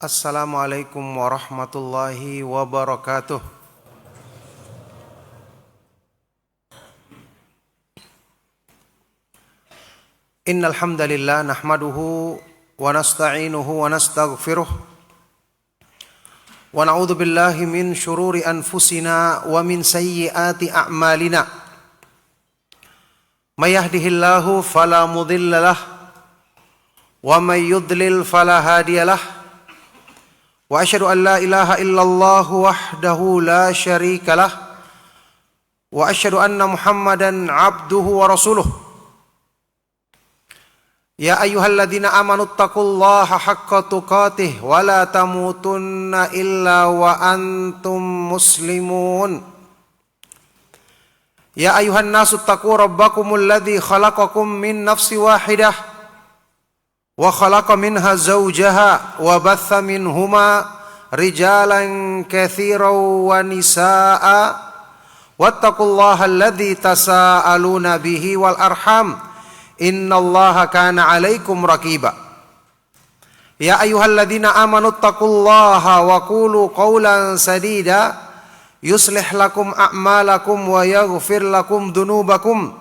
Assalamualaikum warahmatullahi wabarakatuh. Innal hamdalillah nahmaduhu wa nasta'inuhu wa nastaghfiruh wa na'udzu billahi min syururi anfusina wa min sayyiati a'malina. May yahdihillahu fala mudhillalah wa may yudlil fala hadiyalah. Wa asyhadu an la ilaha illallah wahdahu la syarika lah wa asyhadu anna Muhammadan abduhu wa rasuluh. Ya ayyuhalladzina amanu taqullaha haqqa tuqatih wa la tamutunna illa wa antum muslimun. Ya ayyuhan nasu taqu rabbakumul ladzi khalaqakum min nafsin wahidah wa khalaqa minha zawjaha wa batha minhuma rijalan katsiran wa nisaa wattaqullaha alladzi tasaaluna bihi wal arham innallaha kana 'alaikum raqiba. Ya ayyuhalladzina amanu taqullaha wa qulu qawlan sadida yuslih lakum a'malakum wa yaghfir lakum dhunubakum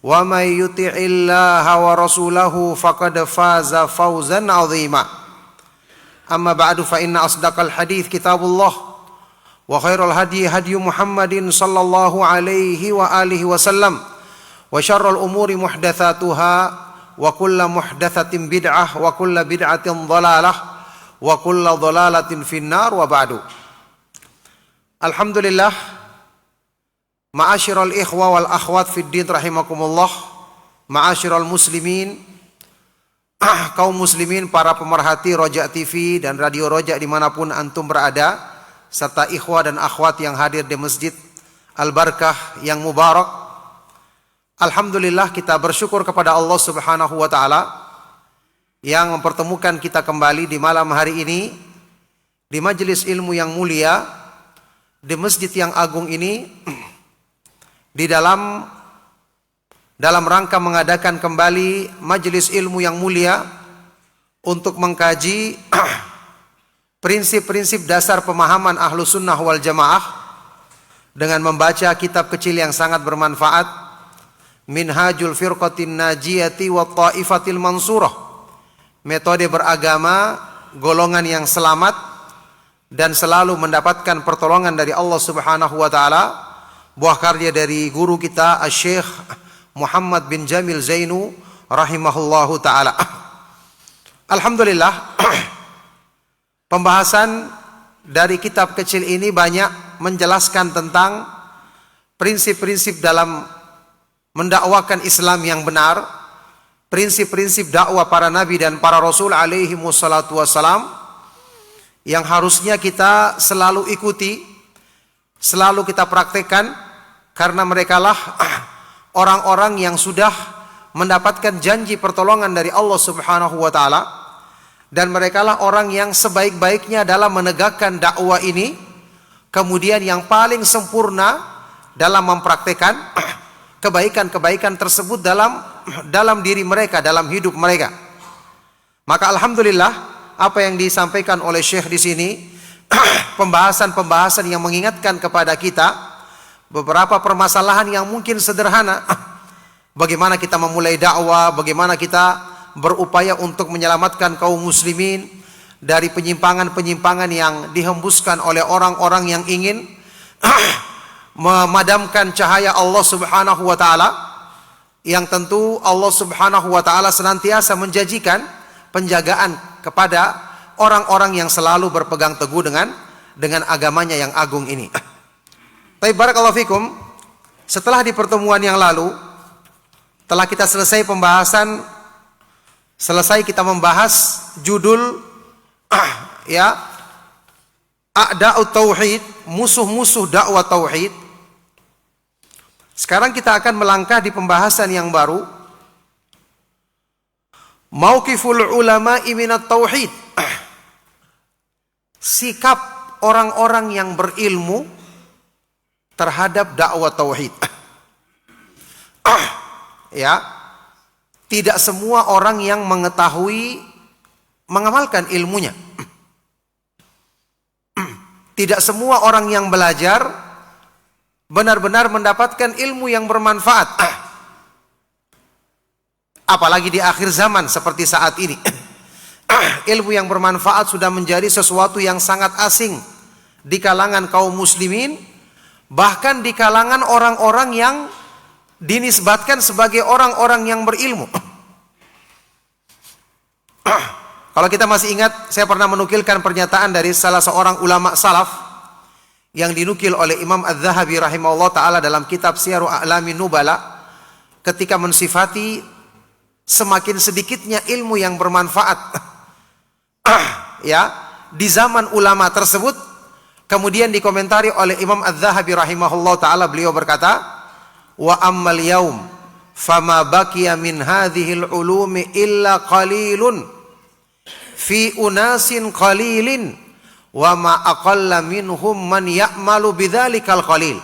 wa may yuti'illaha wa rasulahu faqad faza fawzan 'azima. Amma ba'du fa inna asdaqal hadits kitabullah wa khairal hadi hadi Muhammadin sallallahu alaihi wa alihi wasallam wa syarrul umuri muhdatsatuha wa kullu muhdatsatin bid'ah wa kullu bid'atin dhalalah wa kullu dhalalatin finnar wa ba'du. Alhamdulillah, ma'asyiral ikhwa wal akhwat fid din rahimakumullah, ma'asyiral muslimin, kaum muslimin, para pemerhati Roja TV dan Radio Roja dimanapun antum berada, serta ikhwa dan akhwat yang hadir di Masjid Al-Barkah yang mubarak. Alhamdulillah, kita bersyukur kepada Allah Subhanahu wa taala yang mempertemukan kita kembali di malam hari ini di majelis ilmu yang mulia, di masjid yang agung ini, di dalam rangka mengadakan kembali majelis ilmu yang mulia untuk mengkaji prinsip-prinsip dasar pemahaman ahlu sunnah wal jamaah dengan membaca kitab kecil yang sangat bermanfaat, Minhajul Firqatin Najiyati wa Ta'ifatil Mansurah, metode beragama golongan yang selamat dan selalu mendapatkan pertolongan dari Allah Subhanahu wa taala, buah karya dari guru kita Syekh Muhammad bin Jamil Zainu rahimahullahu taala. Alhamdulillah, pembahasan dari kitab kecil ini banyak menjelaskan tentang prinsip-prinsip dalam mendakwakan Islam yang benar, prinsip-prinsip dakwah para nabi dan para rasul alaihi wassalatu wassalam yang harusnya kita selalu ikuti, selalu kita praktekkan, karena merekalah orang-orang yang sudah mendapatkan janji pertolongan dari Allah Subhanahu wa taala, dan merekalah orang yang sebaik-baiknya dalam menegakkan dakwah ini, kemudian yang paling sempurna dalam mempraktekkan kebaikan-kebaikan tersebut dalam diri mereka, dalam hidup mereka. Maka alhamdulillah, apa yang disampaikan oleh Syekh di sini pembahasan-pembahasan yang mengingatkan kepada kita beberapa permasalahan yang mungkin sederhana. Bagaimana kita memulai dakwah, bagaimana kita berupaya untuk menyelamatkan kaum muslimin dari penyimpangan-penyimpangan yang dihembuskan oleh orang-orang yang ingin memadamkan cahaya Allah Subhanahu wa taala, yang tentu Allah Subhanahu wa taala senantiasa menjanjikan penjagaan kepada orang-orang yang selalu berpegang teguh dengan agamanya yang agung ini. Tapi barakallahu fikum, setelah di pertemuan yang lalu telah kita selesai pembahasan, selesai kita membahas judul ya, A'da'ut Tauhid, musuh-musuh dakwah tauhid. Sekarang kita akan melangkah di pembahasan yang baru, Mauqiful ulama'i minat tauhid, sikap orang-orang yang berilmu terhadap dakwah tauhid. Ya, tidak semua orang yang mengetahui mengamalkan ilmunya. Tidak semua orang yang belajar benar-benar mendapatkan ilmu yang bermanfaat. Apalagi di akhir zaman seperti saat ini. Ilmu yang bermanfaat sudah menjadi sesuatu yang sangat asing di kalangan kaum muslimin, bahkan di kalangan orang-orang yang dinisbatkan sebagai orang-orang yang berilmu. Kalau kita masih ingat, saya pernah menukilkan pernyataan dari salah seorang ulama salaf yang dinukil oleh Imam Az-Zahabi rahimahullah ta'ala dalam kitab Syiaru A'lamin Nubala, ketika mensifati semakin sedikitnya ilmu yang bermanfaat ya di zaman ulama tersebut. Kemudian dikomentari oleh Imam Az-Zahabi rahimahullah ta'ala, beliau berkata, wa ammal yaum fama baqiya min hadhil ulumi illa qalilun fi unasin qalilin wa ma aqalla minhum man ya'malu bidzalikal qalil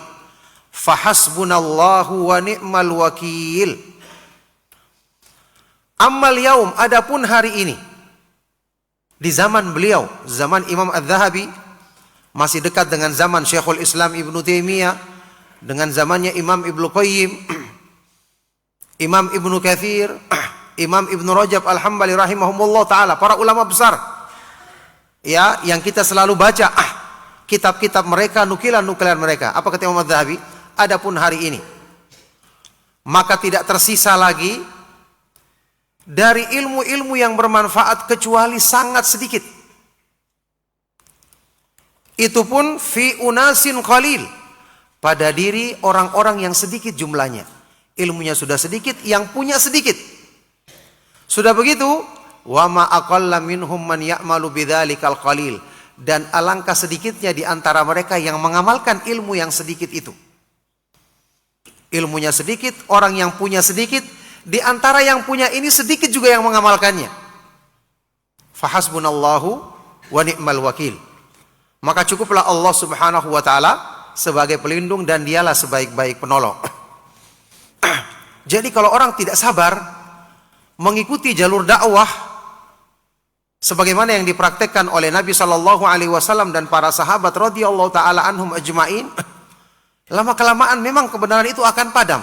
fahasbunallahu wa ni'mal wakil. Ammal yaum, adapun hari ini, di zaman beliau, zaman Imam Az-Zahabi, masih dekat dengan zaman Syekhul Islam Ibnu Taimiyah, dengan zamannya Imam Ibnu Qayyim, Imam Ibnu Katsir, Imam Ibnu Rajab Al-Hambali rahimahumullah ta'ala, para ulama besar ya, yang kita selalu baca kitab-kitab mereka, nukilan-nukilan mereka. Apa kata Imam Az-Zahabi? Adapun hari ini, maka tidak tersisa lagi dari ilmu-ilmu yang bermanfaat kecuali sangat sedikit. Itu pun fi unasin qalil, pada diri orang-orang yang sedikit jumlahnya. Ilmunya sudah sedikit, yang punya sedikit. Sudah begitu, wa ma aqalla minhum man ya'malu bidzalikal qalil, dan alangkah sedikitnya di antara mereka yang mengamalkan ilmu yang sedikit itu. Ilmunya sedikit, orang yang punya sedikit, di antara yang punya ini sedikit juga yang mengamalkannya. Fahasbunallahu wa ni'mal wakil. Maka cukuplah Allah subhanahu wa ta'ala sebagai pelindung dan dialah sebaik-baik penolong. Jadi kalau orang tidak sabar mengikuti jalur dakwah sebagaimana yang dipraktekkan oleh Nabi sallallahu alaihi wasallam dan para sahabat radhiyallahu taala anhum ajmain, lama kelamaan memang kebenaran itu akan padam.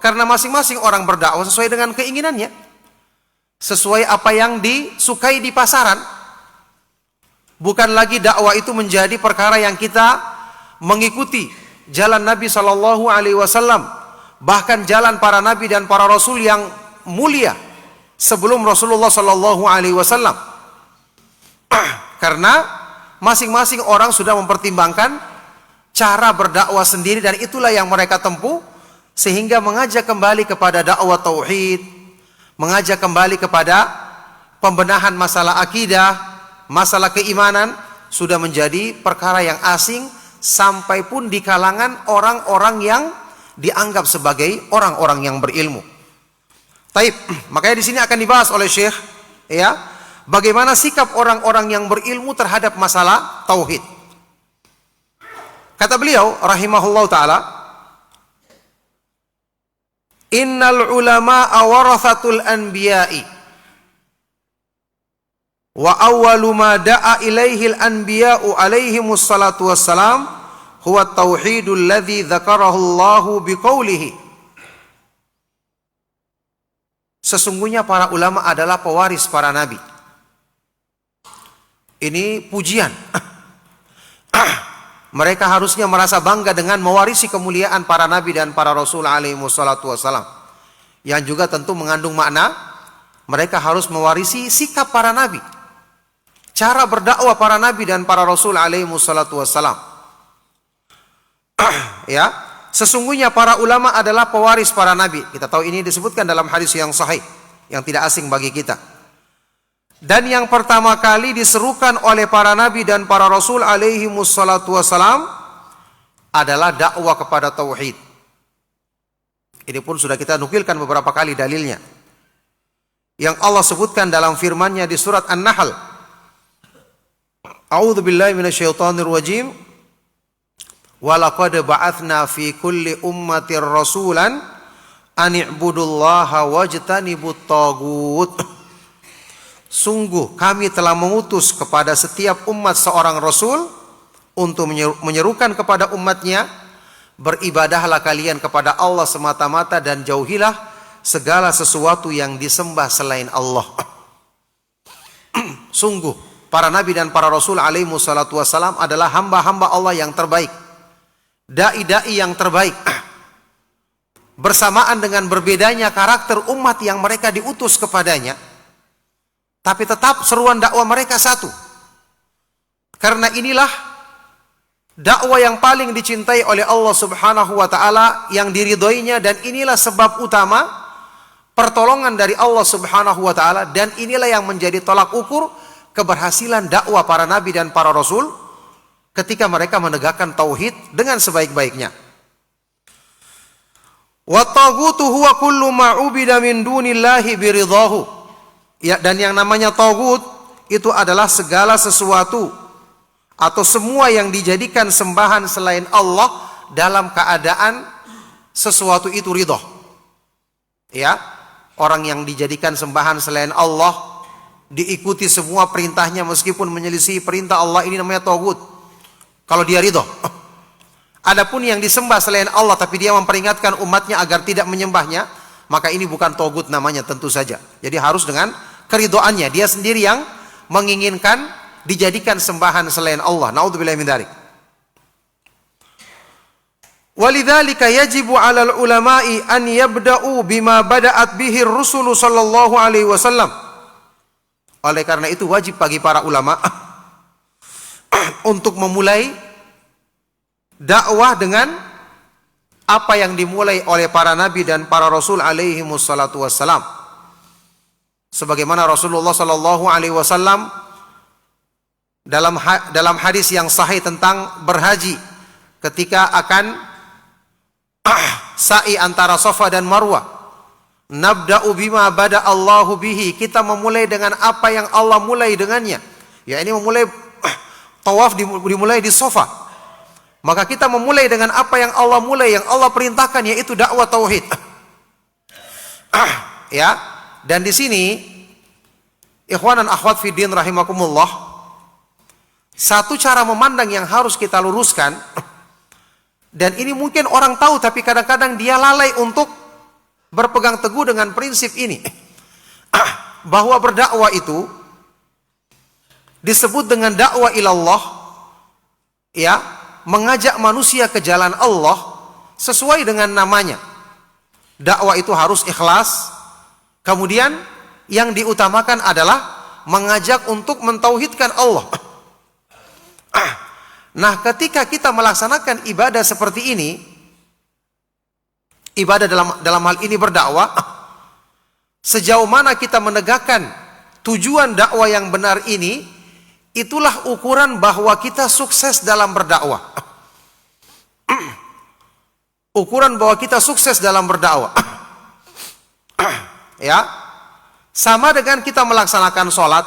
Karena masing-masing orang berdakwah sesuai dengan keinginannya, sesuai apa yang disukai di pasaran. Bukan lagi dakwah itu menjadi perkara yang kita mengikuti jalan Nabi sallallahu alaihi wasallam, bahkan jalan para nabi dan para rasul yang mulia sebelum Rasulullah sallallahu alaihi wasallam. Karena masing-masing orang sudah mempertimbangkan cara berdakwah sendiri, dan itulah yang mereka tempuh, sehingga mengajak kembali kepada dakwah tauhid, mengajak kembali kepada pembenahan masalah akidah, masalah keimanan, sudah menjadi perkara yang asing sampai pun di kalangan orang-orang yang dianggap sebagai orang-orang yang berilmu. Taib, makanya di sini akan dibahas oleh Syekh ya, bagaimana sikap orang-orang yang berilmu terhadap masalah tauhid. Kata beliau rahimahullah taala, innal ulama'a warathatul anbiya'i wa awwalu ma da'a ilaihil anbiya'u alaihimus salatu wassalam huwa tauhidul ladzi dzakarahu Allahu biqaulihi. Sesungguhnya para ulama adalah pewaris para nabi. Ini pujian. Mereka harusnya merasa bangga dengan mewarisi kemuliaan para nabi dan para rasul alaihi wassalatu wassalam. Yang juga tentu mengandung makna mereka harus mewarisi sikap para nabi, cara berdakwah para nabi dan para rasul alaihi wassalatu wassalam. Ya, sesungguhnya para ulama adalah pewaris para nabi. Kita tahu ini disebutkan dalam hadis yang sahih, yang tidak asing bagi kita. Dan yang pertama kali diserukan oleh para nabi dan para rasul alaihi wassalatu wassalam adalah dakwah kepada tauhid. Ini pun sudah kita nukilkan beberapa kali dalilnya, yang Allah sebutkan dalam firman-Nya di surat An-Nahl. A'udzu billahi minasyaitonir rajim. Wa laqad ba'atsna fi kulli ummatir rasulan an i'budullaha wajtanibut taghut. Sungguh kami telah mengutus kepada setiap umat seorang rasul untuk menyerukan kepada umatnya, beribadahlah kalian kepada Allah semata-mata dan jauhilah segala sesuatu yang disembah selain Allah. Sungguh para nabi dan para rasul alaihi wassalatu wassalam adalah hamba-hamba Allah yang terbaik, dai-dai yang terbaik. Bersamaan dengan berbedanya karakter umat yang mereka diutus kepadanya, tapi tetap seruan dakwah mereka satu. Karena inilah dakwah yang paling dicintai oleh Allah Subhanahu wa taala, yang diridhoinya, dan inilah sebab utama pertolongan dari Allah Subhanahu wa taala, dan inilah yang menjadi tolak ukur keberhasilan dakwah para nabi dan para rasul ketika mereka menegakkan tauhid dengan sebaik-baiknya. Wa taghutu huwa kullu ma ubida min dunillahi biridhahu. Ya, dan yang namanya taghut itu adalah segala sesuatu atau semua yang dijadikan sembahan selain Allah dalam keadaan sesuatu itu ridho. Ya, orang yang dijadikan sembahan selain Allah, diikuti semua perintahnya meskipun menyelisih perintah Allah, ini namanya taghut. Kalau dia ridho. Adapun yang disembah selain Allah tapi dia memperingatkan umatnya agar tidak menyembahnya, maka ini bukan taghut namanya tentu saja. Jadi harus dengan keridhoannya, dia sendiri yang menginginkan dijadikan sembahan selain Allah. Naudzubillahi min dzalik. Walidzalika yajibu 'alal ulama'i an yabda'u bima bada'at bihi ar-rusul sallallahu alaihi wasallam. Oleh karena itu wajib bagi para ulama untuk memulai dakwah dengan apa yang dimulai oleh para nabi dan para rasul alaihi wassalatu wassalam. Sebagaimana Rasulullah sallallahu alaihi wasallam dalam hadis yang sahih tentang berhaji, ketika akan sa'i antara Safa dan Marwah, nabda'u bima bada Allahu bihi, kita memulai dengan apa yang Allah mulai dengannya. Ya, ini memulai tawaf dimulai di Safa, maka kita memulai dengan apa yang Allah mulai, yang Allah perintahkan, yaitu dakwah tauhid. Ya, dan di sini ikhwan dan akhwat fiddin rahimakumullah, satu cara memandang yang harus kita luruskan, dan ini mungkin orang tahu tapi kadang-kadang dia lalai untuk berpegang teguh dengan prinsip ini, bahwa berdakwah itu disebut dengan dakwah ilallah, ya, mengajak manusia ke jalan Allah sesuai dengan namanya. Dakwah itu harus ikhlas, kemudian yang diutamakan adalah mengajak untuk mentauhidkan Allah. Nah, ketika kita melaksanakan ibadah seperti ini, ibadah dalam hal ini berdakwah, sejauh mana kita menegakkan tujuan dakwah yang benar ini, itulah ukuran bahwa kita sukses dalam berdakwah. Ukuran bahwa kita sukses dalam berdakwah. Ya, sama dengan kita melaksanakan sholat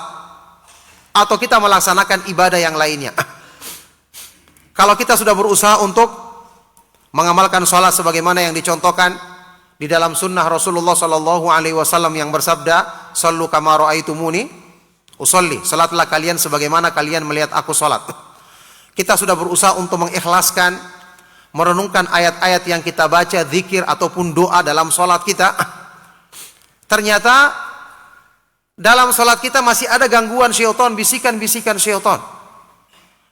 atau kita melaksanakan ibadah yang lainnya. Kalau kita sudah berusaha untuk mengamalkan sholat sebagaimana yang dicontohkan di dalam sunnah Rasulullah Sallallahu Alaihi Wasallam yang bersabda, "Sallu kama ra'aitumuni usolli." Salatlah kalian sebagaimana kalian melihat aku sholat. Kita sudah berusaha untuk mengikhlaskan, merenungkan ayat-ayat yang kita baca, zikir ataupun doa dalam sholat kita. Ternyata dalam sholat kita masih ada gangguan syaitan, bisikan-bisikan syaitan.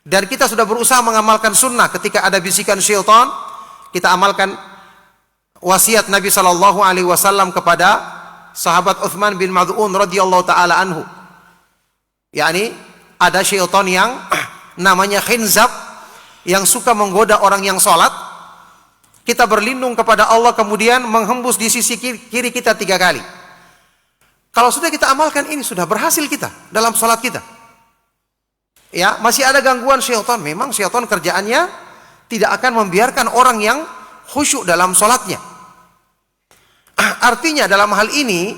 Dan kita sudah berusaha mengamalkan sunnah, ketika ada bisikan syaitan, kita amalkan wasiat Nabi Sallallahu Alaihi Wasallam kepada sahabat Uthman bin Mad'un radhiyallahu taala anhu. yakni ada syaitan yang namanya khinzab yang suka menggoda orang yang sholat. Kita berlindung kepada Allah, kemudian menghembus di sisi kiri kita 3 kali. Kalau sudah kita amalkan ini, sudah berhasil kita dalam sholat kita. Ya, masih ada gangguan syaitan. Memang syaitan kerjaannya tidak akan membiarkan orang yang khusyuk dalam sholatnya. Artinya dalam hal ini,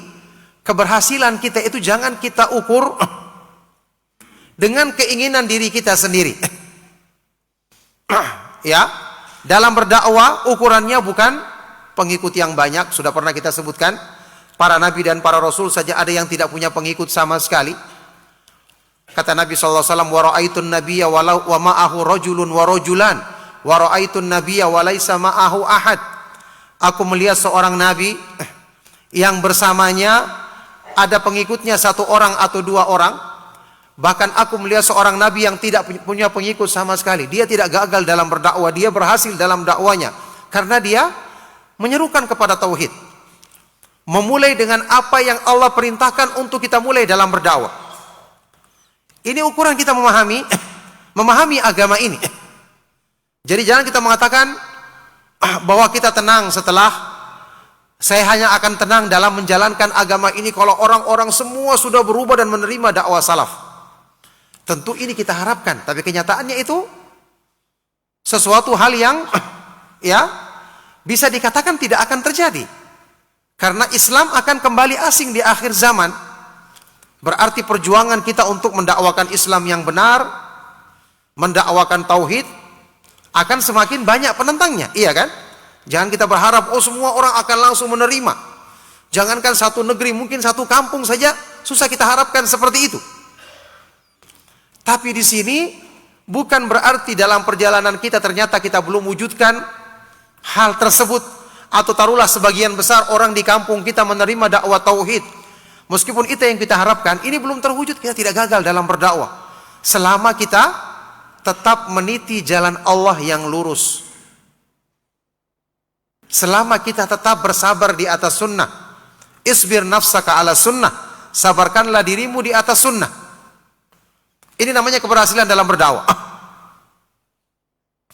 keberhasilan kita itu jangan kita ukur dengan keinginan diri kita sendiri. Ya, dalam berdakwah ukurannya bukan pengikut yang banyak. Sudah pernah kita sebutkan, para nabi dan para rasul saja ada yang tidak punya pengikut sama sekali. kata Nabi sallallahu alaihi wasallam, wa ra'aitun nabiyya wa ma'ahu rajulun wa rajulan wa ra'aitun nabiyya wa laisa ma'ahu ahad. Aku melihat seorang nabi yang bersamanya ada pengikutnya satu orang atau dua orang. Bahkan aku melihat seorang nabi yang tidak punya pengikut sama sekali. Dia tidak gagal dalam berdakwah, dia berhasil dalam dakwanya karena dia menyerukan kepada tauhid. Memulai dengan apa yang Allah perintahkan untuk kita mulai dalam berdakwah. Ini ukuran kita memahami agama ini. Jadi jangan kita mengatakan bahwa kita tenang setelah saya hanya akan tenang dalam menjalankan agama ini kalau orang-orang semua sudah berubah dan menerima dakwah salaf. Tentu ini kita harapkan, tapi kenyataannya itu sesuatu hal yang bisa dikatakan tidak akan terjadi. Karena Islam akan kembali asing di akhir zaman. Berarti perjuangan kita untuk mendakwakan Islam yang benar, mendakwakan tauhid, akan semakin banyak penentangnya, iya kan? Jangan kita berharap semua orang akan langsung menerima. Jangankan satu negeri, mungkin satu kampung saja susah kita harapkan seperti itu. Tapi di sini bukan berarti dalam perjalanan kita ternyata kita belum wujudkan hal tersebut, atau taruhlah sebagian besar orang di kampung kita menerima dakwah tauhid. Meskipun itu yang kita harapkan, ini belum terwujud, kita tidak gagal dalam berdakwah. Selama kita tetap meniti jalan Allah yang lurus. Selama kita tetap bersabar di atas sunnah. Isbir nafsaka ala sunnah. Sabarkanlah dirimu di atas sunnah. Ini namanya keberhasilan dalam berdakwah.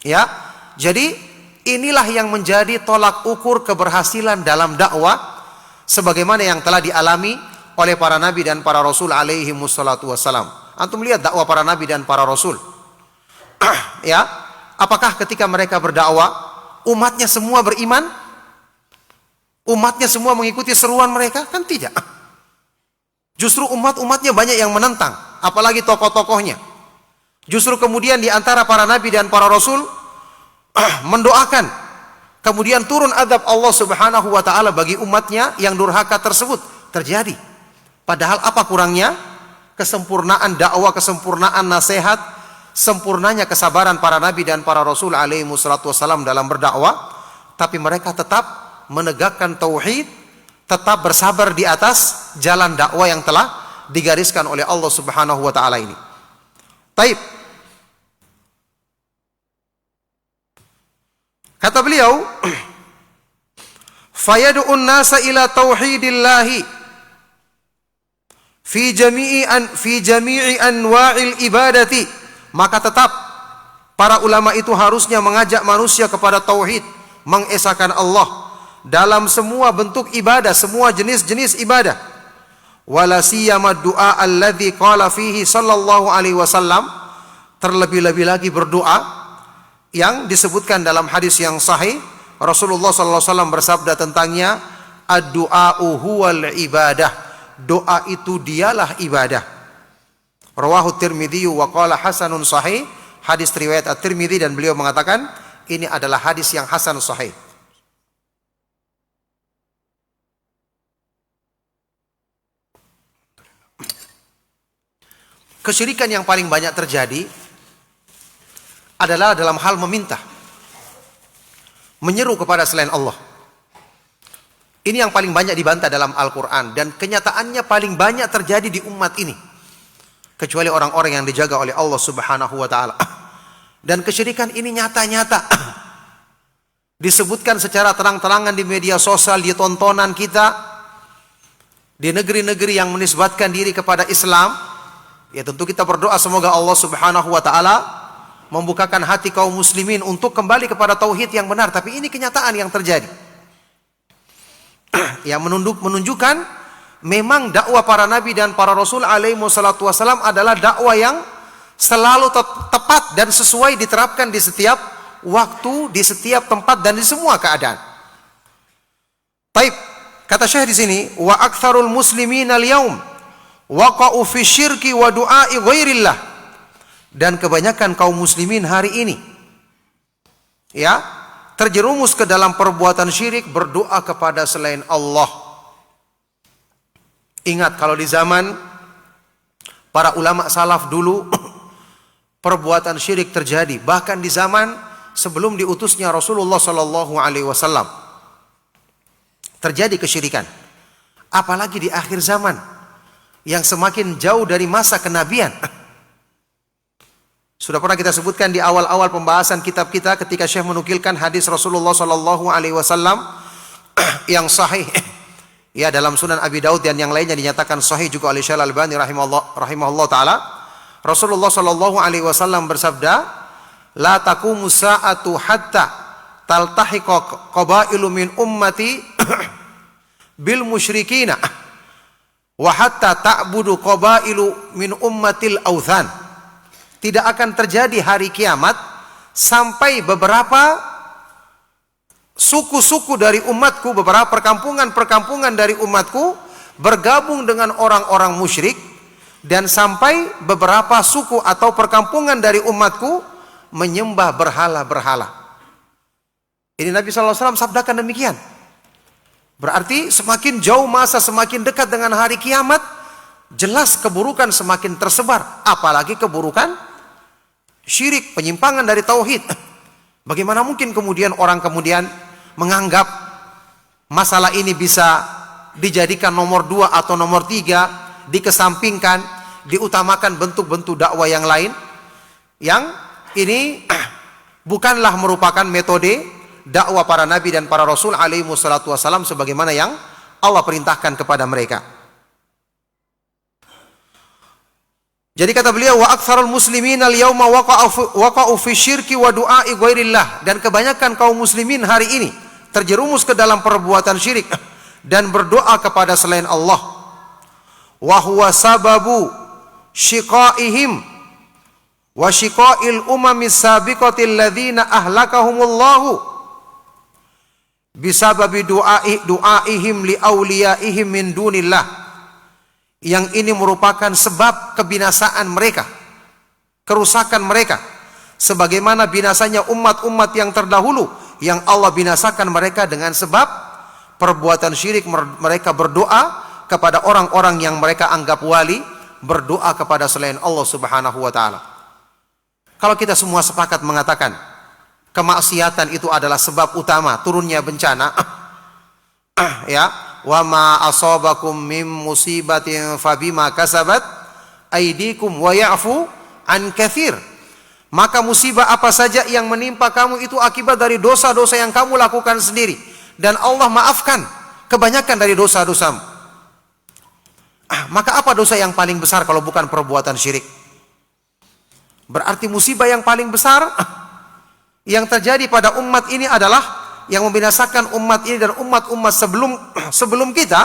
Ya, jadi inilah yang menjadi tolak ukur keberhasilan dalam dakwah, sebagaimana yang telah dialami oleh para nabi dan para rasul alaihi wassalatu wassalam. Antum lihat dakwah para nabi dan para rasul. Ya, apakah ketika mereka berdakwah umatnya semua beriman? Umatnya semua mengikuti seruan mereka? Kan tidak. Justru umatnya banyak yang menentang, apalagi tokoh-tokohnya. Justru kemudian di antara para nabi dan para rasul mendoakan, kemudian turun azab Allah Subhanahu wa taala bagi umatnya yang durhaka tersebut terjadi. Padahal apa kurangnya? Kesempurnaan dakwah, kesempurnaan nasihat, sempurnanya kesabaran para nabi dan para rasul alaihi wassalatu wassalam dalam berdakwah, tapi mereka tetap menegakkan tauhid, tetap bersabar di atas jalan dakwah yang telah digariskan oleh Allah Subhanahu wa taala ini. Taib. Kata beliau, fayad'un nasa ila tauhidillahi fi jami'i anwa'il ibadati. Maka tetap para ulama itu harusnya mengajak manusia kepada tauhid, mengesahkan Allah dalam semua bentuk ibadah, semua jenis-jenis ibadah. Wala siyama du'a alladzi qala fihi sallallahu alaihi wasallam, terlebih-lebih lagi berdoa yang disebutkan dalam hadis yang sahih. Rasulullah sallallahu alaihi wasallam bersabda tentangnya, ad-du'a'u huwal ibadah. Doa itu dialah ibadah. Rawahu Tirmidzi wa qala hasanun sahih. Hadis riwayat At-Tirmidzi dan beliau mengatakan ini adalah hadis yang hasan sahih. Kesyirikan yang paling banyak terjadi adalah dalam hal meminta, menyeru kepada selain Allah. Ini yang paling banyak dibantah dalam Al-Quran, dan kenyataannya paling banyak terjadi di umat ini, kecuali orang-orang yang dijaga oleh Allah Subhanahu wa ta'ala. Dan kesyirikan ini nyata-nyata disebutkan secara terang-terangan di media sosial, di tontonan kita, di negeri-negeri yang menisbatkan diri kepada Islam. Ya tentu kita berdoa semoga Allah Subhanahu wa ta'ala membukakan hati kaum muslimin untuk kembali kepada tauhid yang benar. Tapi ini kenyataan yang terjadi, yang menunjukkan memang dakwah para nabi dan para rasul alaihi wassalatu wassalam adalah dakwah yang selalu tepat dan sesuai diterapkan di setiap waktu, di setiap tempat, dan di semua keadaan. Baik, kata Syekh di sini, wa aktsarul muslimin al-yaum waqa'u fi syirki wa du'a'i ghairillah. Dan kebanyakan kaum muslimin hari ini ya terjerumus ke dalam perbuatan syirik, berdoa kepada selain Allah. Ingat, kalau di zaman Para ulama salaf dulu perbuatan syirik terjadi bahkan di zaman sebelum diutusnya Rasulullah sallallahu alaihi wasallam. Terjadi kesyirikan. Apalagi di akhir zaman yang semakin jauh dari masa kenabian. Sudah pernah kita sebutkan di awal-awal pembahasan kitab kita ketika Syekh menukilkan hadis Rasulullah sallallahu alaihi wasallam yang sahih ya dalam Sunan Abi Daud dan yang lainnya dinyatakan sahih juga oleh Syekh Al-Albani rahimahullah taala. Rasulullah sallallahu alaihi wasallam bersabda, "La taqumu sa'atu hatta taltahiqa qabailu min ummati bil musyrikina wa hatta ta'budu qabailu min ummatil authan." Tidak akan terjadi hari kiamat sampai beberapa suku-suku dari umatku, beberapa perkampungan-perkampungan dari umatku bergabung dengan orang-orang musyrik, dan sampai beberapa suku atau perkampungan dari umatku menyembah berhala-berhala. Ini Nabi SAW sabdakan demikian. Berarti semakin jauh masa, semakin dekat dengan hari kiamat, jelas keburukan semakin tersebar. Apalagi keburukan syirik, penyimpangan dari tauhid. Bagaimana mungkin kemudian orang menganggap masalah ini bisa dijadikan nomor 2 atau nomor 3, dikesampingkan, diutamakan bentuk-bentuk dakwah yang lain, yang ini bukanlah merupakan metode dakwah para nabi dan para rasul alaihi wassalatu wassalam sebagaimana yang Allah perintahkan kepada mereka. Jadi kata beliau, wa aktsarul muslimin al-yauma waqa'u fi syirki wa du'a'i ghairillah, dan kebanyakan kaum muslimin hari ini terjerumus ke dalam perbuatan syirik dan berdoa kepada selain Allah. Wa huwa sababu syiqaihim wa syiqail umamis sabiqatil ladzina ahlakahumullahu bisababi du'aihim li auliyaihim min dunillah. Yang ini merupakan sebab kebinasaan mereka, kerusakan mereka, sebagaimana binasanya umat-umat yang terdahulu yang Allah binasakan mereka dengan sebab perbuatan syirik. Mereka berdoa kepada orang-orang yang mereka anggap wali, berdoa kepada selain Allah Subhanahu wa taala. Kalau kita semua sepakat mengatakan kemaksiatan itu adalah sebab utama turunnya bencana, ya, wa ma asabakum mim musibatin fabima kasabat aydikum wa ya'fu an katsir. Maka musibah apa saja yang menimpa kamu itu akibat dari dosa-dosa yang kamu lakukan sendiri, dan Allah maafkan kebanyakan dari dosa-dosamu. Maka apa dosa yang paling besar kalau bukan perbuatan syirik? Berarti musibah yang paling besar yang terjadi pada umat ini adalah yang membinasakan umat ini dan umat-umat sebelum kita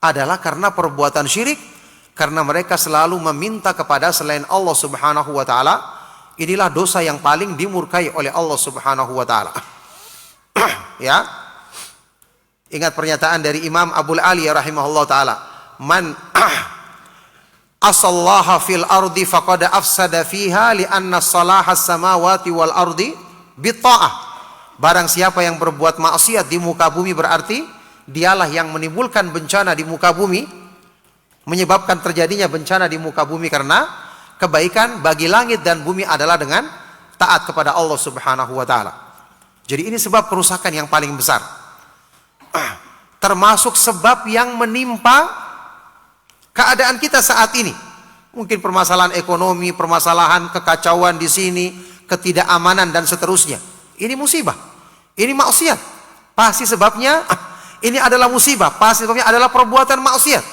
adalah karena perbuatan syirik, karena mereka selalu meminta kepada selain Allah Subhanahu wa taala. Inilah dosa yang paling dimurkai oleh Allah Subhanahu wa taala. Ya. Ingat pernyataan dari Imam Abul Ali rahimahullah taala, "Man asallaha fil ardi faqad afsada fiha li'anna salahas samawati wal ardi bitta'ah." Barang siapa yang berbuat maksiat di muka bumi, berarti dialah yang menimbulkan bencana di muka bumi, menyebabkan terjadinya bencana di muka bumi, karena kebaikan bagi langit dan bumi adalah dengan taat kepada Allah Subhanahu wa taala. Jadi ini sebab kerusakan yang paling besar. Termasuk sebab yang menimpa keadaan kita saat ini. Mungkin permasalahan ekonomi, permasalahan kekacauan di sini, ketidakamanan dan seterusnya. Ini musibah, ini maksiat. Pasti sebabnya ini adalah musibah, pasti sebabnya adalah perbuatan maksiat.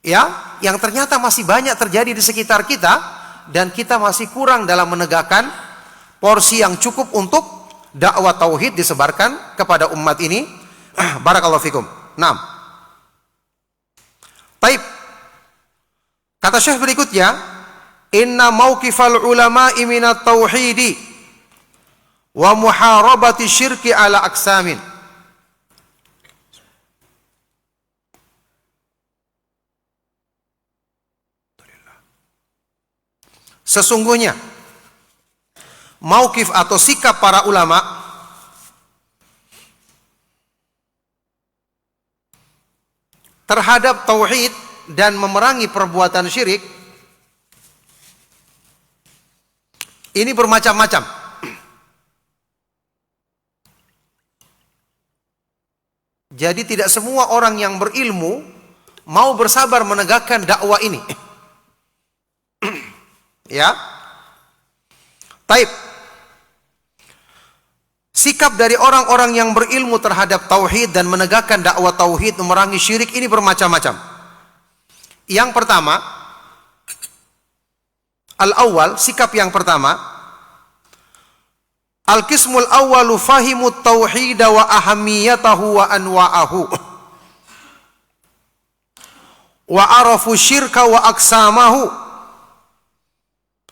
Ya, yang ternyata masih banyak terjadi di sekitar kita, dan kita masih kurang dalam menegakkan porsi yang cukup untuk dakwah tauhid disebarkan kepada umat ini. Barakallahu fikum. Naam. Baik. Kata Syekh berikutnya, inna mauqifal ulama'i minat tauhidi wa muharabati syirki ala aksamin. Sesungguhnya mauqif atau sikap para ulama terhadap tauhid dan memerangi perbuatan syirik ini bermacam-macam. Jadi tidak semua orang yang berilmu mau bersabar menegakkan dakwah ini. Ya. Taib. Sikap dari orang-orang yang berilmu terhadap tauhid dan menegakkan dakwah tauhid, memerangi syirik ini bermacam-macam. Yang pertama, al-awwal, sikap yang pertama, al-qismul awwalu fahimut tauhid wa ahamiyatahu wa anwa'ahu wa arafu syirka wa aksamahu.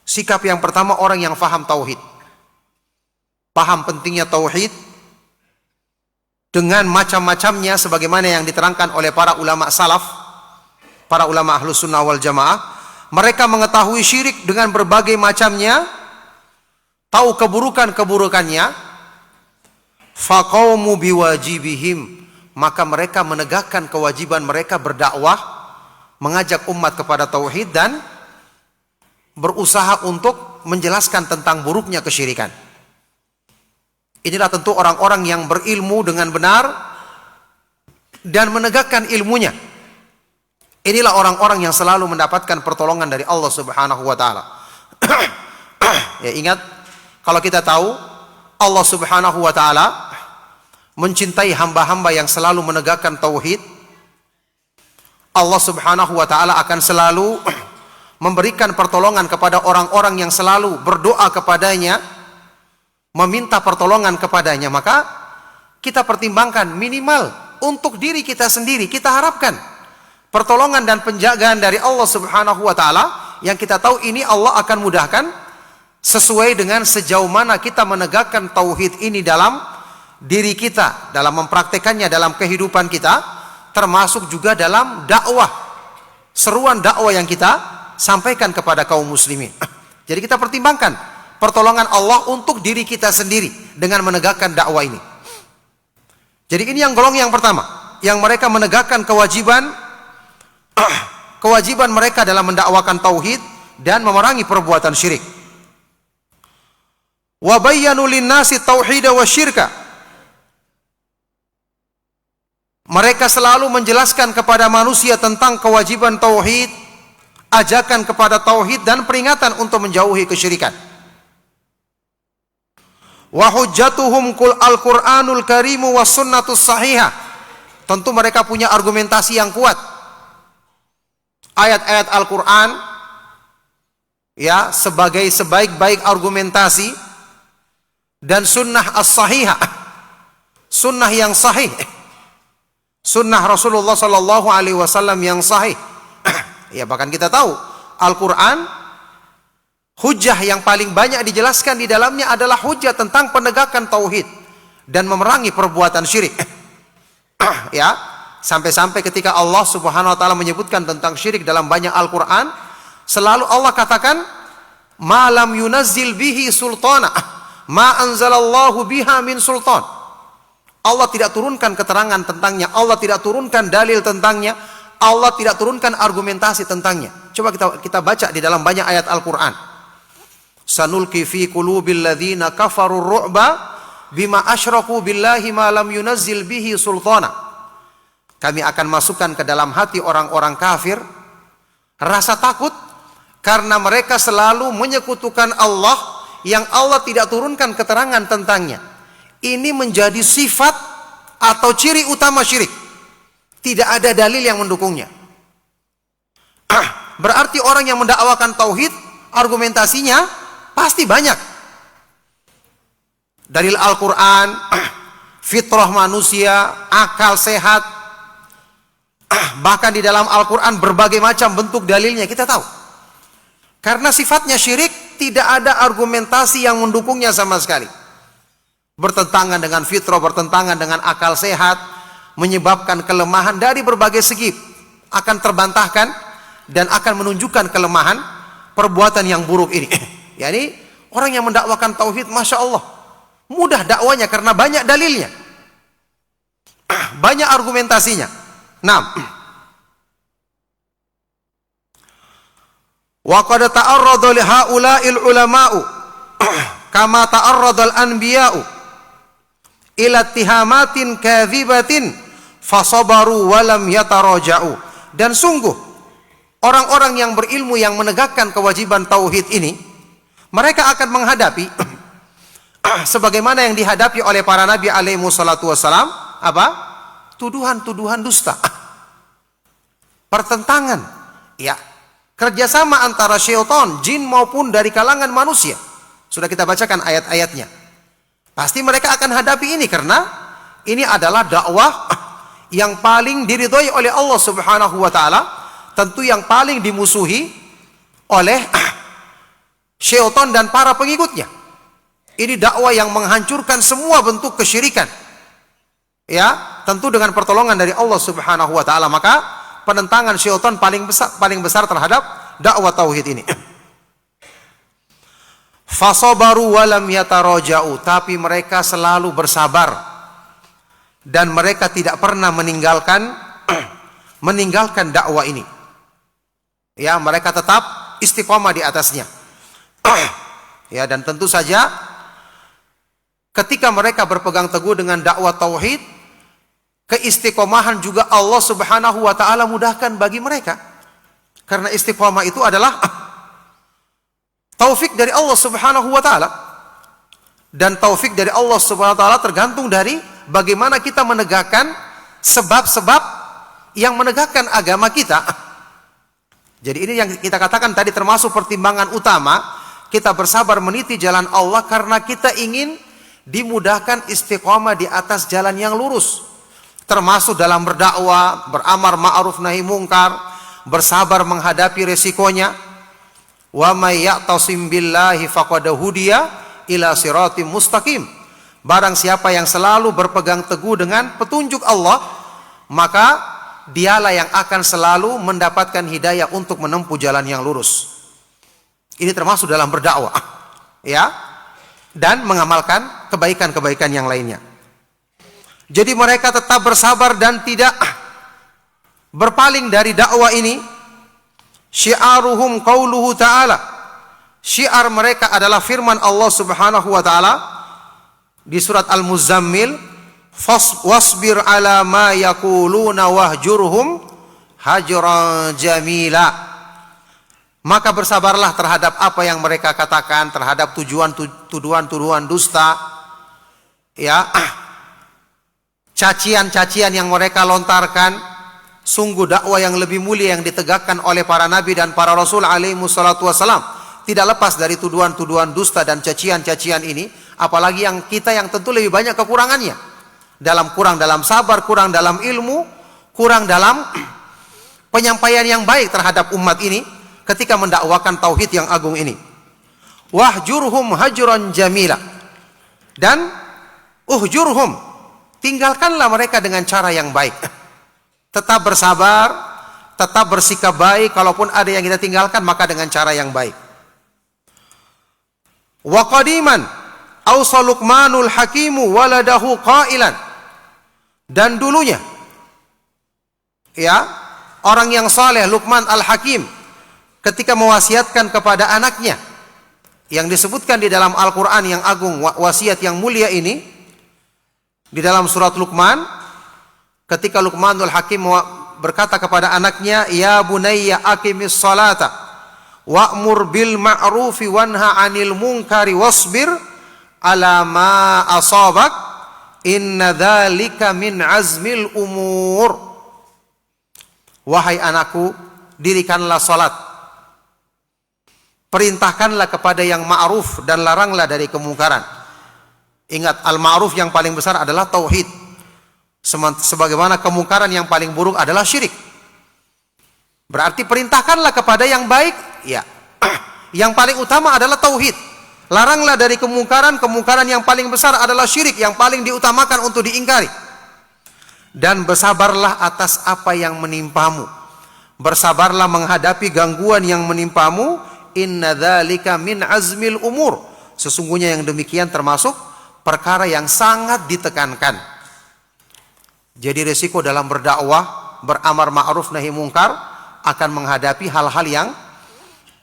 Sikap yang pertama, orang yang faham tauhid, paham pentingnya tauhid dengan macam-macamnya sebagaimana yang diterangkan oleh para ulama salaf, para ulama ahlus sunnah wal jamaah. Mereka mengetahui syirik dengan berbagai macamnya, tahu keburukan-keburukannya. Faqaumu biwajibihim, maka mereka menegakkan kewajiban mereka berdakwah, mengajak umat kepada tauhid dan berusaha untuk menjelaskan tentang buruknya kesyirikan. Inilah tentu orang-orang yang berilmu dengan benar dan menegakkan ilmunya. Inilah orang-orang yang selalu mendapatkan pertolongan dari Allah Subhanahu wa taala. Ya, ingat, kalau kita tahu Allah Subhanahu wa taala mencintai hamba-hamba yang selalu menegakkan tauhid, Allah Subhanahu wa taala akan selalu memberikan pertolongan kepada orang-orang yang selalu berdoa kepadanya, meminta pertolongan kepadanya. Maka kita pertimbangkan minimal untuk diri kita sendiri, kita harapkan pertolongan dan penjagaan dari Allah Subhanahu wa taala, yang kita tahu ini Allah akan mudahkan sesuai dengan sejauh mana kita menegakkan tauhid ini dalam diri kita, dalam mempraktekannya dalam kehidupan kita, termasuk juga dalam dakwah, seruan dakwah yang kita sampaikan kepada kaum muslimin. Jadi kita pertimbangkan pertolongan Allah untuk diri kita sendiri dengan menegakkan dakwah ini. Jadi ini yang golongan yang pertama, yang mereka menegakkan kewajiban mereka dalam mendakwakan tauhid dan memerangi perbuatan syirik. Wa bayyanu lin-nasi tauhid wa syirka. Mereka selalu menjelaskan kepada manusia tentang kewajiban tauhid, ajakan kepada tauhid dan peringatan untuk menjauhi kesyirikan. Wa hujjatuhum al-Qur'anul Karim was sunnatus sahihah. Tentu mereka punya argumentasi yang kuat. Ayat-ayat Al-Qur'an ya sebagai sebaik-baik argumentasi, dan sunnah as-sahihah, sunnah yang sahih, sunnah Rasulullah sallallahu alaihi wasallam yang sahih. Ya, bahkan kita tahu Al-Quran, hujjah yang paling banyak dijelaskan di dalamnya adalah hujjah tentang penegakan tauhid dan memerangi perbuatan syirik. Ya, sampai-sampai ketika Allah Subhanahu wa taala menyebutkan tentang syirik dalam banyak Al-Quran, selalu Allah katakan, ma lam yunazzil bihi sultana, ma anzalallahu biha min sultan. Allah tidak turunkan keterangan tentangnya, Allah tidak turunkan dalil tentangnya, Allah tidak turunkan argumentasi tentangnya. Coba kita baca di dalam banyak ayat Al-Quran. Sanulqi fi qulubil ladzina kafarur ru'ba bima asyraku billahi ma lam yunazzil bihi sultana. Kami akan masukkan ke dalam hati orang-orang kafir rasa takut karena mereka selalu menyekutukan Allah yang Allah tidak turunkan keterangan tentangnya. Ini menjadi sifat atau ciri utama syirik. Tidak ada dalil yang mendukungnya. Berarti orang yang mendakwakan tauhid, argumentasinya pasti banyak. Dalil Al-Quran, fitrah manusia, akal sehat, bahkan di dalam Al-Quran berbagai macam bentuk dalilnya kita tahu. Karena sifatnya syirik, tidak ada argumentasi yang mendukungnya sama sekali. Bertentangan dengan fitrah, bertentangan dengan akal sehat, menyebabkan kelemahan dari berbagai segi, akan terbantahkan dan akan menunjukkan kelemahan perbuatan yang buruk ini. Yani orang yang mendakwakan tauhid, masya Allah, mudah dakwanya karena banyak dalilnya, banyak argumentasinya. Nah, Wa qad ta'arrada li haula'il ulama'u kama ta'arrada al-anbiya'u ila ittihamatin kadhibatin fasabaru wa lam yataraja'u. Dan sungguh orang-orang yang berilmu yang menegakkan kewajiban tauhid ini, mereka akan menghadapi sebagaimana yang dihadapi oleh para nabi alaihi wassalatu wassalam, apa? Tuduhan-tuduhan dusta, pertentangan, ya, kerjasama antara syaitan, jin maupun dari kalangan manusia. Sudah kita bacakan ayat-ayatnya. Pasti mereka akan hadapi ini karena ini adalah dakwah yang paling diridhoi oleh Allah Subhanahu wa taala, tentu yang paling dimusuhi oleh syaitan dan para pengikutnya. Ini dakwah yang menghancurkan semua bentuk kesyirikan. Ya, tentu dengan pertolongan dari Allah Subhanahu wa taala. Maka penentangan syaitan paling besar terhadap dakwah tauhid ini. Fasabaru wa lam yataraja'u, tapi mereka selalu bersabar dan mereka tidak pernah meninggalkan dakwah ini. Ya, mereka tetap istiqomah di atasnya. Ya, dan tentu saja ketika mereka berpegang teguh dengan dakwah tauhid, keistiqomahan juga Allah Subhanahu wa taala mudahkan bagi mereka. Karena istiqomah itu adalah taufik dari Allah Subhanahu wa taala. Dan taufik dari Allah Subhanahu wa taala tergantung dari bagaimana kita menegakkan sebab-sebab yang menegakkan agama kita. Jadi ini yang kita katakan tadi termasuk pertimbangan utama kita bersabar meniti jalan Allah karena kita ingin dimudahkan istiqomah di atas jalan yang lurus. Termasuk dalam berdakwah, beramar ma'ruf nahi mungkar, bersabar menghadapi resikonya. Wa may ya'tasim billahi faqad hudiya ila siratim mustaqim. Barang siapa yang selalu berpegang teguh dengan petunjuk Allah, maka dialah yang akan selalu mendapatkan hidayah untuk menempuh jalan yang lurus. Ini termasuk dalam berdakwah, ya, dan mengamalkan kebaikan-kebaikan yang lainnya. Jadi mereka tetap bersabar dan tidak berpaling dari dakwah ini. Syiaruhum qauluhu ta'ala, syiar mereka adalah firman Allah Subhanahu wa taala di surat Al-Muzammil, wasbir ala ma yaquluna wahjurhum hajran jamila. Maka bersabarlah terhadap apa yang mereka katakan, terhadap tuduhan-tuduhan dusta, ya, cacian-cacian yang mereka lontarkan. Sungguh dakwah yang lebih mulia yang ditegakkan oleh para nabi dan para rasul alaihi wassalatu wassalam tidak lepas dari tuduhan-tuduhan dusta dan cacian-cacian ini, apalagi yang kita yang tentu lebih banyak kekurangannya. Kurang dalam sabar, kurang dalam ilmu, kurang dalam penyampaian yang baik terhadap umat ini ketika mendakwakan tauhid yang agung ini. Wahjurhum hajran jamila. Dan uhjurhum, tinggalkanlah mereka dengan cara yang baik. Tetap bersabar, tetap bersikap baik. Kalaupun ada yang kita tinggalkan, maka dengan cara yang baik. Wa qadiman awsa Luqmanul Hakimu waladahu qailan. Dan dulunya, ya, orang yang saleh Luqman Al-Hakim ketika mewasiatkan kepada anaknya, yang disebutkan di dalam Al-Quran yang agung, wasiat yang mulia ini di dalam surat Luqman. Ketika Luqmanul Hakim berkata kepada anaknya, ya bunayya aqimis salata wa'mur bil ma'rufi wanha 'anil munkari wasbir ala ma asabak inna dzalika min azmil umur. Wahai anakku, dirikanlah salat, perintahkanlah kepada yang ma'ruf dan laranglah dari kemungkaran. Ingat, al-ma'ruf yang paling besar adalah tauhid. Sebagaimana kemungkaran yang paling buruk adalah syirik. Berarti perintahkanlah kepada yang baik, ya. Yang paling utama adalah tauhid. Laranglah dari kemungkaran, kemungkaran yang paling besar adalah syirik, yang paling diutamakan untuk diingkari. Dan bersabarlah atas apa yang menimpamu. Bersabarlah menghadapi gangguan yang menimpamu. Inna dzalika min azmil umur. Sesungguhnya yang demikian termasuk perkara yang sangat ditekankan. Jadi resiko dalam berdakwah, beramar ma'ruf nahi mungkar akan menghadapi hal-hal yang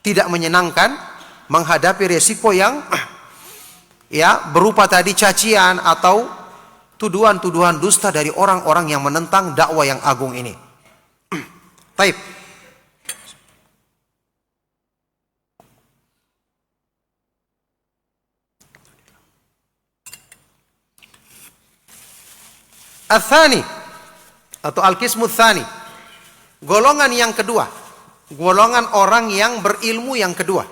tidak menyenangkan menghadapi resiko yang ya berupa tadi cacian atau tuduhan-tuduhan dusta dari orang-orang yang menentang dakwah yang agung ini. Baik. Al-thani atau al-qismu tsani, golongan yang kedua, golongan orang yang berilmu yang kedua.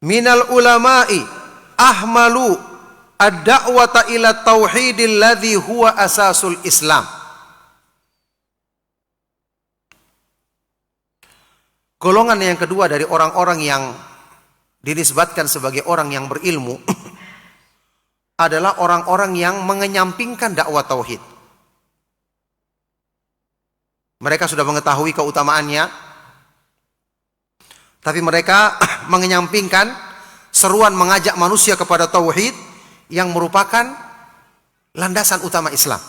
Minal ulama'i ahmalu ad-da'wata ila tauhidil ladzi huwa asasul Islam. Golongan yang kedua dari orang-orang yang dinisbatkan sebagai orang yang berilmu adalah orang-orang yang mengenyampingkan dakwah tauhid. Mereka sudah mengetahui keutamaannya, tapi mereka mengenyampingkan seruan mengajak manusia kepada tauhid yang merupakan landasan utama Islam.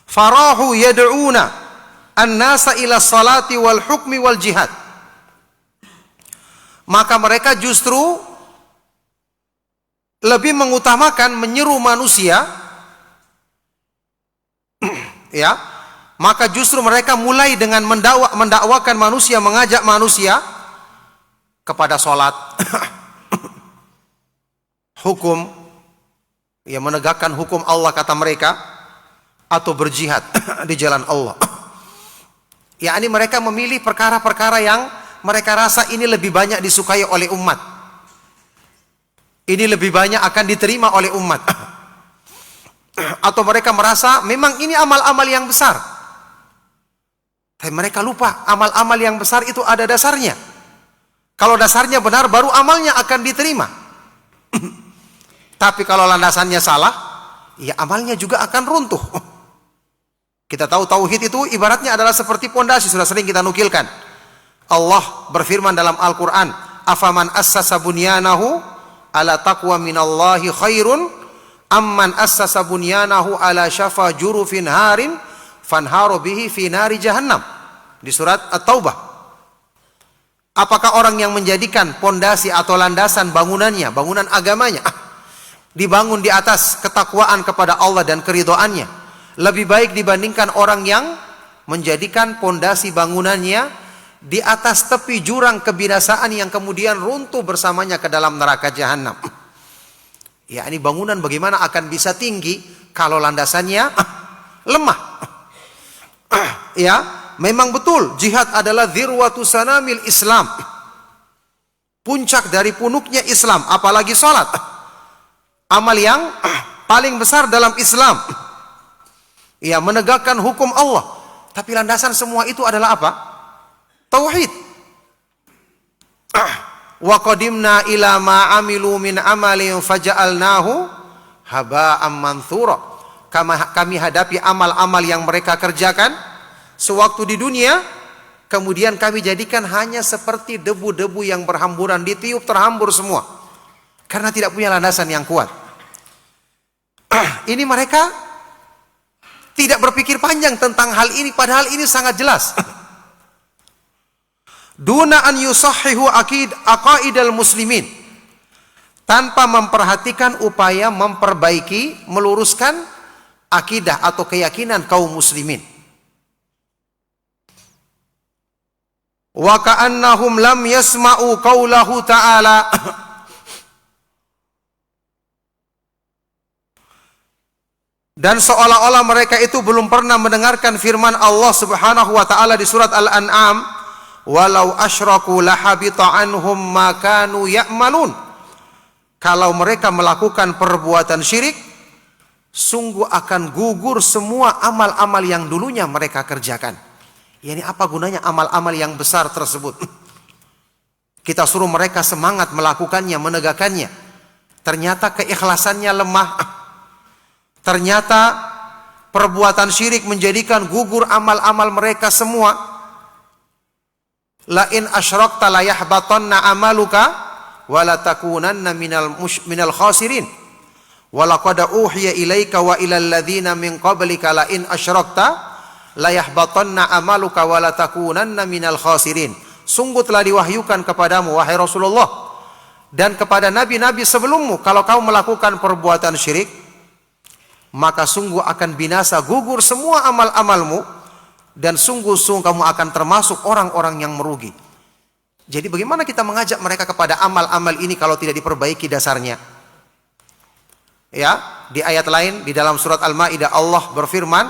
Farahu yad'una an-nasa ila salati wal hukmi wal jihad. Maka mereka justru lebih mengutamakan menyeru manusia ya, maka justru mereka mulai dengan mendakwakan manusia, mengajak manusia kepada sholat, hukum, ya menegakkan hukum Allah kata mereka, atau berjihad di jalan Allah. Ya, ini mereka memilih perkara-perkara yang mereka rasa ini lebih banyak disukai oleh umat. Ini lebih banyak akan diterima oleh umat. Atau mereka merasa memang ini amal-amal yang besar. Tapi mereka lupa amal-amal yang besar itu ada dasarnya. Kalau dasarnya benar baru amalnya akan diterima. Tapi kalau landasannya salah, ya amalnya juga akan runtuh. Kita tahu tauhid itu ibaratnya adalah seperti pondasi, sudah sering kita nukilkan. Allah berfirman dalam Al-Quran, afaman assasa bunyanahu ala taqwa minallahi khairun amman assasa bunyanahu ala syafa jurufin harin fanharu bihi fi nari jahannam. Di surat At-Taubah. Apakah orang yang menjadikan pondasi atau landasan bangunannya, bangunan agamanya, dibangun di atas ketakwaan kepada Allah dan keridhaannya, lebih baik dibandingkan orang yang menjadikan pondasi bangunannya di atas tepi jurang kebinasaan yang kemudian runtuh bersamanya ke dalam neraka jahanam. Ya, ini bangunan bagaimana akan bisa tinggi kalau landasannya lemah. Ya, memang betul jihad adalah dzirwatu sanamil Islam. Puncak dari punuknya Islam, apalagi salat. Amal yang paling besar dalam Islam. Ya, menegakkan hukum Allah. Tapi landasan semua itu adalah apa? Tauhid. Wa qadimna ila ma amilu min amalin faja'alnahu haba'an manthura. Kami hadapi amal-amal yang mereka kerjakan sewaktu di dunia, kemudian kami jadikan hanya seperti debu-debu yang berhamburan, ditiup terhambur semua karena tidak punya landasan yang kuat. Ini mereka tidak berpikir panjang tentang hal ini, padahal ini sangat jelas. Duna an yusahhihu aqaidal muslimin, tanpa memperhatikan upaya memperbaiki, meluruskan akidah atau keyakinan kaum muslimin. Wa ka'annahum lam yasma'u qaulahu ta'ala. Dan seolah-olah mereka itu belum pernah mendengarkan firman Allah Subhanahu wa taala di surat Al-An'am, walau asyraku lahabita anhum ma kanu ya'malun. Kalau mereka melakukan perbuatan syirik, sungguh akan gugur semua amal-amal yang dulunya mereka kerjakan. Yani apa gunanya amal-amal yang besar tersebut? Kita suruh mereka semangat melakukannya, menegakkannya. Ternyata keikhlasannya lemah. Ternyata perbuatan syirik menjadikan gugur amal-amal mereka semua. La in asyrakta la yahbatanna amaluka wa la takunanna minal khasirin. Walaqad uhiya ilaika wa ilal ladzina min qablika la in asyrakta la yahbatanna amaluka wa la takunanna minal khasirin. Sungguh telah diwahyukan kepadamu wahai Rasulullah dan kepada nabi-nabi sebelummu, kalau kamu melakukan perbuatan syirik, maka sungguh akan binasa, gugur semua amal-amalmu, dan sungguh-sungguh kamu akan termasuk orang-orang yang merugi. Jadi bagaimana kita mengajak mereka kepada amal-amal ini kalau tidak diperbaiki dasarnya? Ya, di ayat lain di dalam surat Al-Maidah Allah berfirman,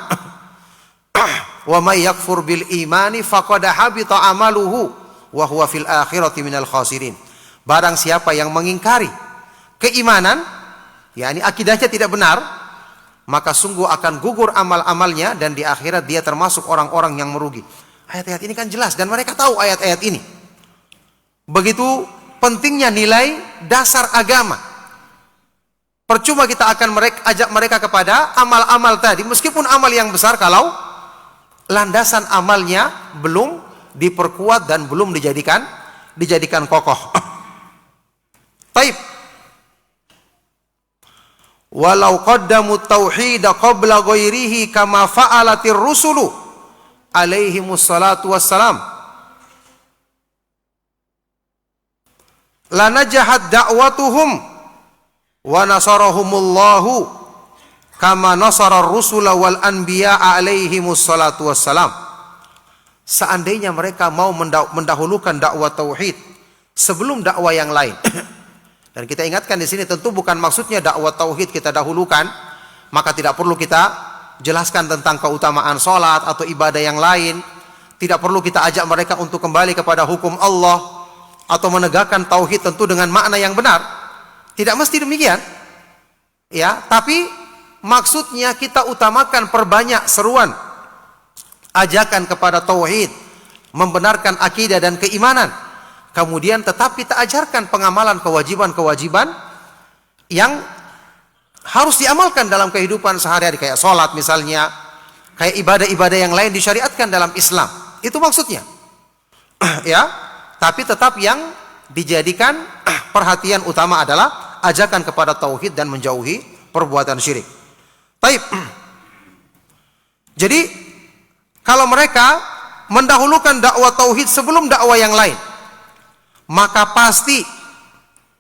"Wa may yakfur bil imani faqad habita amaluhu wa huwa fil akhirati minal khasirin." Barang siapa yang mengingkari keimanan, yakni akidahnya tidak benar, maka sungguh akan gugur amal-amalnya dan di akhirat dia termasuk orang-orang yang merugi. Ayat-ayat ini kan jelas dan mereka tahu ayat-ayat ini. Begitu pentingnya nilai dasar agama. Percuma kita akan ajak mereka kepada amal-amal tadi, meskipun amal yang besar, kalau landasan amalnya belum diperkuat dan belum dijadikan kokoh. Taib. Walau qaddamu tauhida qabla ghairihi kama fa'alatir rusulu alaihimus salatu wassalam lanajahat da'watuhum wa nasarahumullahu kama nasarar rusula wal anbiya'a alaihimus salatu wassalam. Seandainya mereka mau mendahulukan dakwah tauhid sebelum dakwah yang lain. Dan kita ingatkan di sini tentu bukan maksudnya dakwah tauhid kita dahulukan, maka tidak perlu kita jelaskan tentang keutamaan salat atau ibadah yang lain. Tidak perlu kita ajak mereka untuk kembali kepada hukum Allah atau menegakkan tauhid tentu dengan makna yang benar. Tidak mesti demikian. Ya, tapi maksudnya kita utamakan perbanyak seruan ajakan kepada tauhid, membenarkan akidah dan keimanan. Kemudian tetap kita ajarkan pengamalan kewajiban-kewajiban yang harus diamalkan dalam kehidupan sehari-hari, kayak sholat misalnya, kayak ibadah-ibadah yang lain disyariatkan dalam Islam. Itu maksudnya. Ya, tapi tetap yang dijadikan perhatian utama adalah ajakan kepada tauhid dan menjauhi perbuatan syirik. Taib. Jadi kalau mereka mendahulukan dakwah tauhid sebelum dakwah yang lain, maka pasti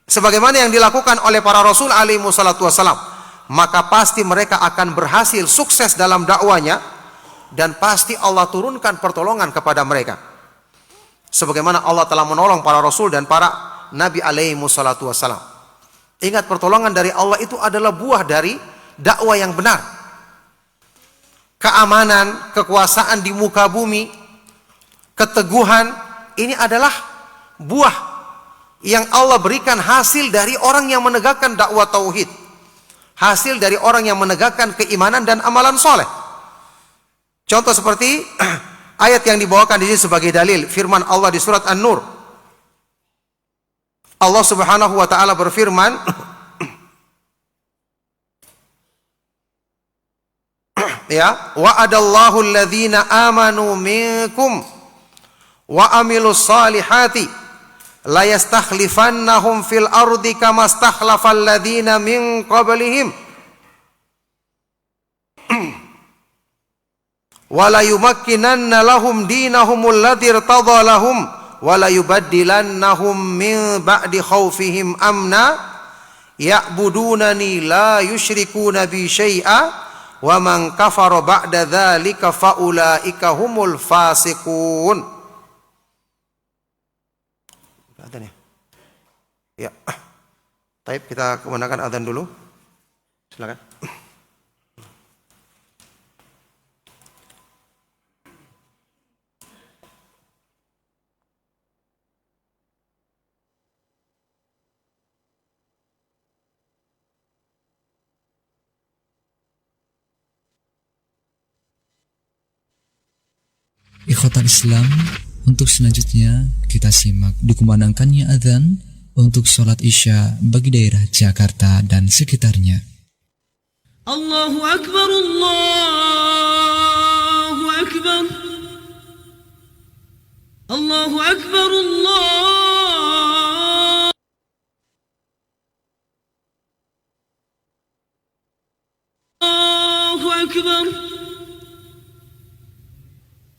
sebagaimana yang dilakukan oleh para rasul alaihi wassalatu wassalam, maka pasti mereka akan berhasil sukses dalam dakwanya dan pasti Allah turunkan pertolongan kepada mereka. Sebagaimana Allah telah menolong para rasul dan para nabi alaihi wassalatu wassalam. Ingat, pertolongan dari Allah itu adalah buah dari dakwah yang benar. Keamanan, kekuasaan di muka bumi, keteguhan, ini adalah buah yang Allah berikan hasil dari orang yang menegakkan dakwah tauhid. Hasil dari orang yang menegakkan keimanan dan amalan soleh. Contoh seperti ayat yang dibawakan di sini sebagai dalil, firman Allah di surat An-Nur. Allah Subhanahu wa taala berfirman, ya, wa'adallahu alladhina amanu minkum wa amilus salihati la yastakhlifannahum fil ardi kama stakhlafal ladzina min qablihim wa la yumakkinanna lahum dinahumul ladzi irtadha lahum wa la yubaddilannahum min ba'di khaufihim amna ya'budunani la yusyrikuna bi syai'a wa man kafara ba'da dzalika fa ulaika humul fasiqun. Adzan ya. Ya. Baik, kita kemenangkan adzan dulu. Silakan. Ikhwatal Islam, untuk selanjutnya kita simak dikumandangkannya adzan untuk sholat Isya bagi daerah Jakarta dan sekitarnya. Allahu Akbar, Allahu Akbar, Allahu Akbar, Allah.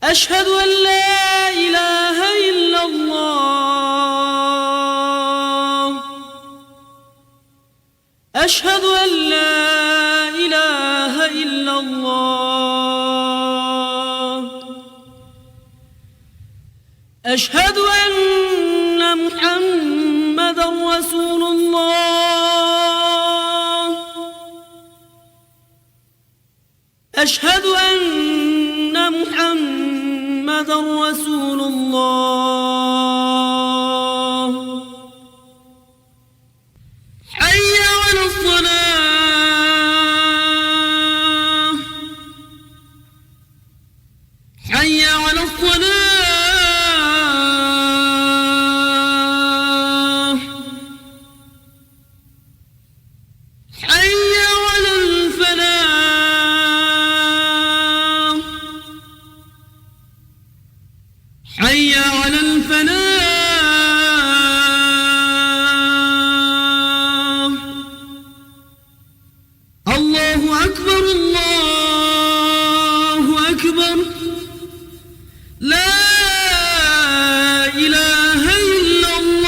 أشهد أن لا إله إلا الله أشهد أن لا إله إلا الله أشهد أن محمدا رسول الله أشهد أن محمدا رسول الله حي على الصلاة حي على الصلاة حي على الفلاح حي على الفلاح الله أكبر الله أكبر لا إله إلا الله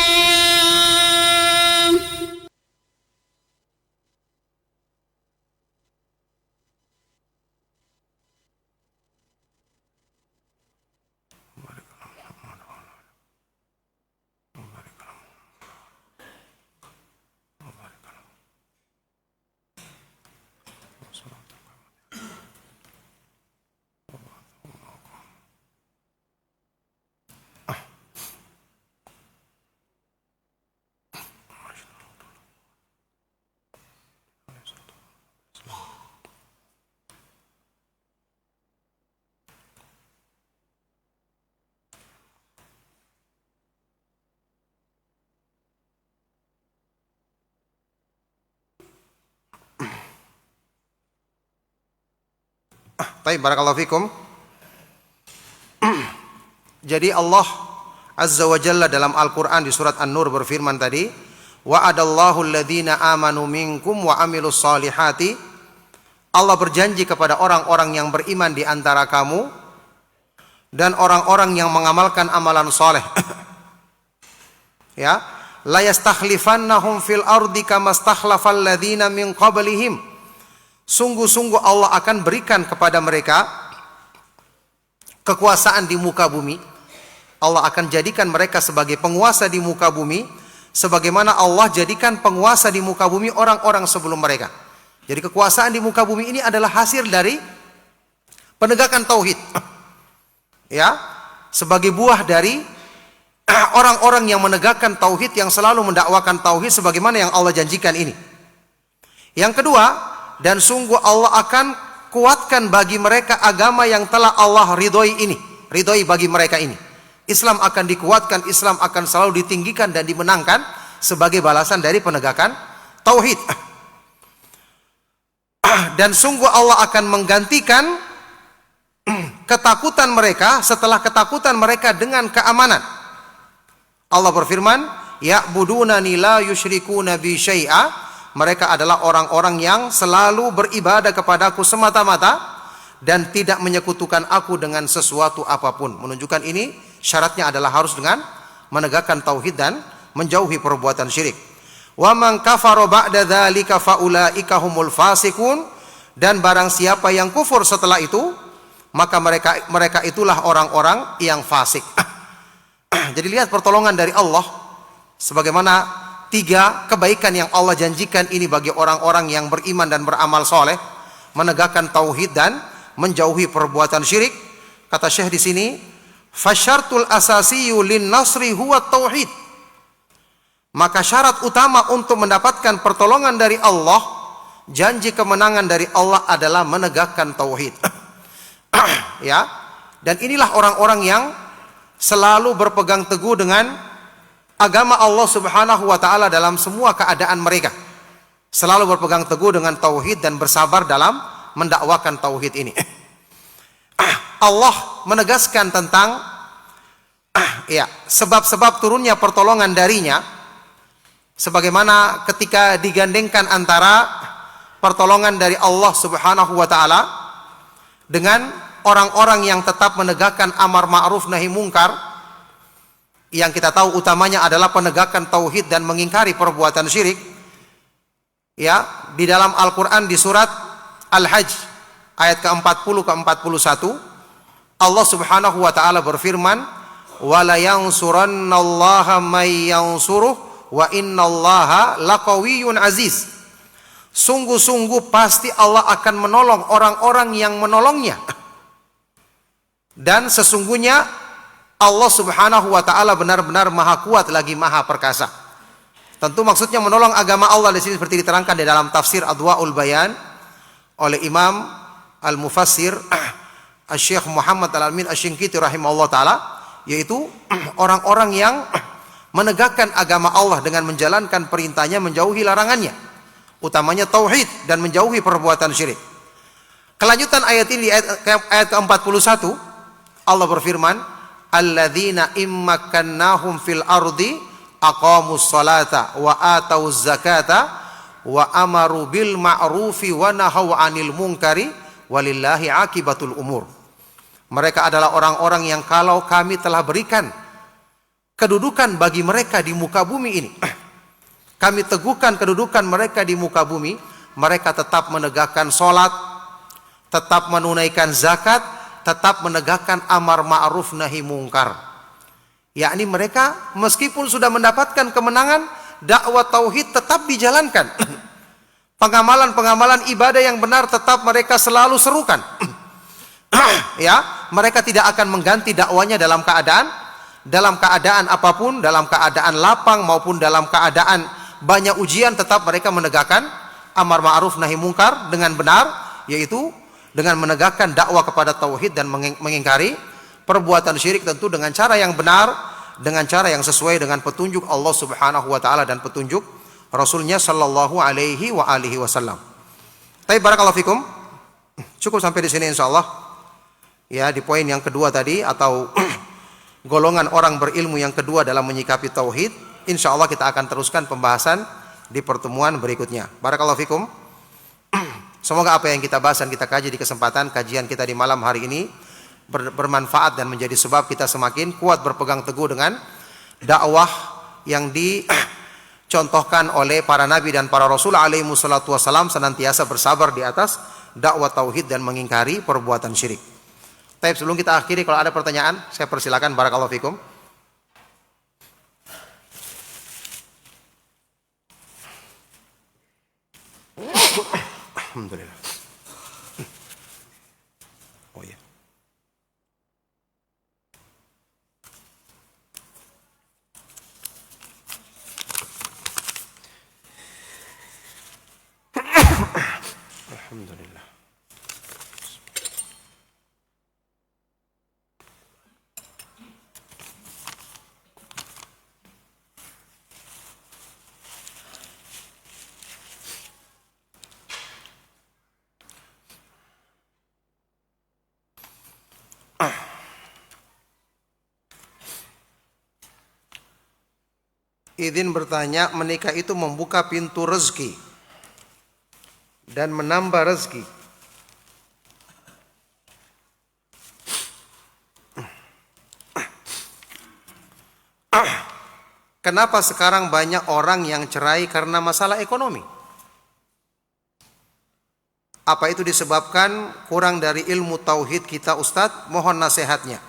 Baik, barakallahu fikum. Jadi Allah Azza wa Jalla dalam Al-Quran di surat An-Nur berfirman tadi, wa'adallahu alladhina amanu minkum wa amilus salihati. Allah berjanji kepada orang-orang yang beriman di antara kamu dan orang-orang yang mengamalkan amalan soleh. Ya, la yastakhlifannahum fil ardi kama stakhlafal ladzina min qablihim. Sungguh-sungguh Allah akan berikan kepada mereka kekuasaan di muka bumi. Allah akan jadikan mereka sebagai penguasa di muka bumi, sebagaimana Allah jadikan penguasa di muka bumi orang-orang sebelum mereka. Jadi kekuasaan di muka bumi ini adalah hasil dari penegakan tauhid. Ya, sebagai buah dari orang-orang yang menegakkan tauhid, yang selalu mendakwakan tauhid sebagaimana yang Allah janjikan ini. Yang kedua, dan sungguh Allah akan kuatkan bagi mereka agama yang telah Allah ridhoi ini, ridhoi bagi mereka ini. Islam akan dikuatkan, Islam akan selalu ditinggikan dan dimenangkan sebagai balasan dari penegakan tauhid. Dan sungguh Allah akan menggantikan ketakutan mereka setelah ketakutan mereka dengan keamanan. Allah berfirman, ya'budunani la yusyrikuna bi syai'a. Mereka adalah orang-orang yang selalu beribadah kepadaku semata-mata dan tidak menyekutukan aku dengan sesuatu apapun. Menunjukkan ini syaratnya adalah harus dengan menegakkan tauhid dan menjauhi perbuatan syirik. Wa man kafara ba'da dzalika faulaika humul fasiqun. Dan barang siapa yang kufur setelah itu, maka mereka itulah orang-orang yang fasik. Jadi lihat pertolongan dari Allah, sebagaimana 3 kebaikan yang Allah janjikan ini bagi orang-orang yang beriman dan beramal soleh, menegakkan tauhid dan menjauhi perbuatan syirik. Kata Syekh di sini, fasyartul asasiyyu lin nasri huwa tauhid. Maka syarat utama untuk mendapatkan pertolongan dari Allah, janji kemenangan dari Allah adalah menegakkan tauhid. Ya, dan inilah orang-orang yang selalu berpegang teguh dengan agama Allah Subhanahu wa taala dalam semua keadaan mereka. Selalu berpegang teguh dengan tauhid dan bersabar dalam mendakwakan tauhid ini. Allah menegaskan tentang sebab-sebab turunnya pertolongan darinya, sebagaimana ketika digandengkan antara pertolongan dari Allah Subhanahu wa taala dengan orang-orang yang tetap menegakkan amar ma'ruf nahi mungkar, yang kita tahu utamanya adalah penegakan tauhid dan mengingkari perbuatan syirik. Ya, di dalam Al-Qur'an di surat Al-Hajj ayat ke-40 ke-41 Allah Subhanahu wa taala berfirman, "Wa la yansurannallaha may yansuruh wa innallaha laqawiyyun aziz." Sungguh-sungguh pasti Allah akan menolong orang-orang yang menolongnya. Dan sesungguhnya Allah Subhanahu wa taala benar-benar maha kuat lagi maha perkasa. Tentu maksudnya menolong agama Allah di sini seperti diterangkan di dalam tafsir Adwaul Bayan oleh Imam Al-Mufassir Syekh Muhammad Al-Amin Asy-Syinkiti rahimahullah taala, yaitu orang-orang yang menegakkan agama Allah dengan menjalankan perintahnya, menjauhi larangannya, utamanya tauhid dan menjauhi perbuatan syirik. Kelanjutan ayat ini di ayat ke-41 Allah berfirman, alladzina immakannahum fil ardi aqamus salata wa atauz zakata wa amaru bil ma'rufi wa nahaw 'anil munkari walillahi akibatul umur. Mereka adalah orang-orang yang kalau kami telah berikan kedudukan bagi mereka di muka bumi ini, kami teguhkan kedudukan mereka di muka bumi, mereka tetap menegakkan salat, tetap menunaikan zakat, tetap menegakkan amar ma'ruf nahi mungkar. Yakni mereka meskipun sudah mendapatkan kemenangan, dakwah tauhid tetap dijalankan. Pengamalan-pengamalan ibadah yang benar tetap mereka selalu serukan. Ya, mereka tidak akan mengganti dakwanya dalam keadaan apapun, dalam keadaan lapang maupun dalam keadaan banyak ujian, tetap mereka menegakkan amar ma'ruf nahi mungkar dengan benar, yaitu dengan menegakkan dakwah kepada tauhid dan mengingkari perbuatan syirik, tentu dengan cara yang benar, dengan cara yang sesuai dengan petunjuk Allah Subhanahu wa taala dan petunjuk Rasulnya sallallahu alaihi wa alihi wasallam. Tapi barakallahu fikum. Cukup sampai di sini insyaallah. Ya, di poin yang kedua tadi, atau golongan orang berilmu yang kedua dalam menyikapi tauhid, insyaallah kita akan teruskan pembahasan di pertemuan berikutnya. Barakallahu fikum. Semoga apa yang kita bahas dan kita kaji di kesempatan kajian kita di malam hari ini bermanfaat dan menjadi sebab kita semakin kuat berpegang teguh dengan dakwah yang dicontohkan oleh para nabi dan para rasul alaihi wassalatu wassalam, senantiasa bersabar di atas dakwah tauhid dan mengingkari perbuatan syirik. Tapi sebelum kita akhiri, kalau ada pertanyaan saya persilakan. Barakallahu fikum. Alhamdulillah. Oh ya. Alhamdulillah. Izin bertanya, menikah itu membuka pintu rezeki dan menambah rezeki. Kenapa sekarang banyak orang yang cerai karena masalah ekonomi? Apa itu disebabkan kurang dari ilmu tauhid kita, Ustadz? Mohon nasihatnya.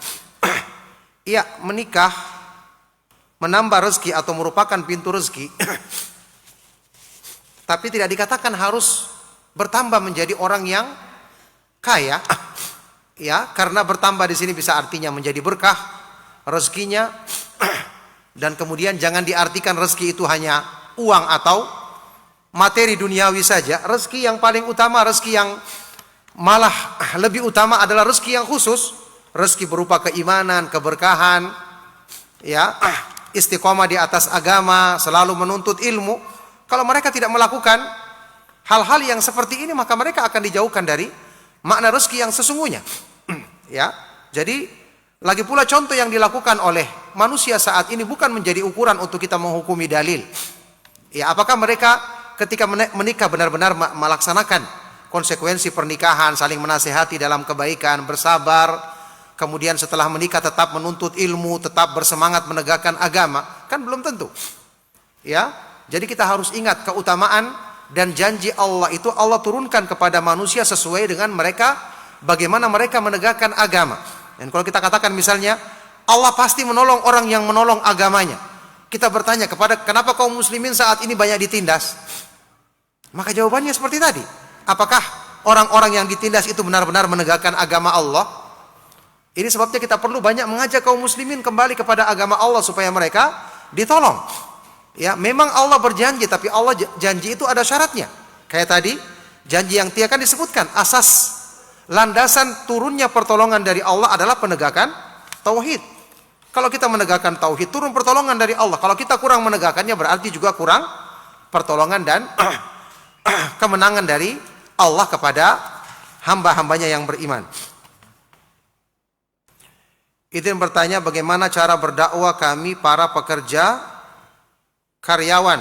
Iya, menikah menambah rezeki atau merupakan pintu rezeki, tapi tidak dikatakan harus bertambah menjadi orang yang kaya, ya, karena bertambah di sini bisa artinya menjadi berkah rezekinya, dan kemudian jangan diartikan rezeki itu hanya uang atau materi duniawi saja. Rezeki yang paling utama, rezeki yang malah lebih utama adalah rezeki yang khusus, rezeki berupa keimanan, keberkahan, ya, istiqomah di atas agama, selalu menuntut ilmu. Kalau mereka tidak melakukan hal-hal yang seperti ini, maka mereka akan dijauhkan dari makna rezeki yang sesungguhnya. Ya, jadi lagi pula contoh yang dilakukan oleh manusia saat ini bukan menjadi ukuran untuk kita menghukumi dalil. Ya, apakah mereka ketika menikah benar-benar melaksanakan konsekuensi pernikahan, saling menasehati dalam kebaikan, bersabar, kemudian setelah menikah tetap menuntut ilmu, tetap bersemangat menegakkan agama, kan belum tentu. Ya, jadi kita harus ingat keutamaan dan janji Allah itu Allah turunkan kepada manusia sesuai dengan mereka, bagaimana mereka menegakkan agama. Dan kalau kita katakan misalnya Allah pasti menolong orang yang menolong agamanya, kita bertanya kenapa kaum muslimin saat ini banyak ditindas? Maka jawabannya seperti tadi. Apakah orang-orang yang ditindas itu benar-benar menegakkan agama Allah? Ini sebabnya kita perlu banyak mengajak kaum muslimin kembali kepada agama Allah supaya mereka ditolong. Ya, memang Allah berjanji, tapi Allah janji itu ada syaratnya. Kayak tadi, janji yang akan disebutkan, asas landasan turunnya pertolongan dari Allah adalah penegakan tauhid. Kalau kita menegakkan tauhid, turun pertolongan dari Allah. Kalau kita kurang menegakkannya, berarti juga kurang pertolongan dan kemenangan dari Allah kepada hamba-hambanya yang beriman. Itu yang bertanya, bagaimana cara berdakwah kami para pekerja karyawan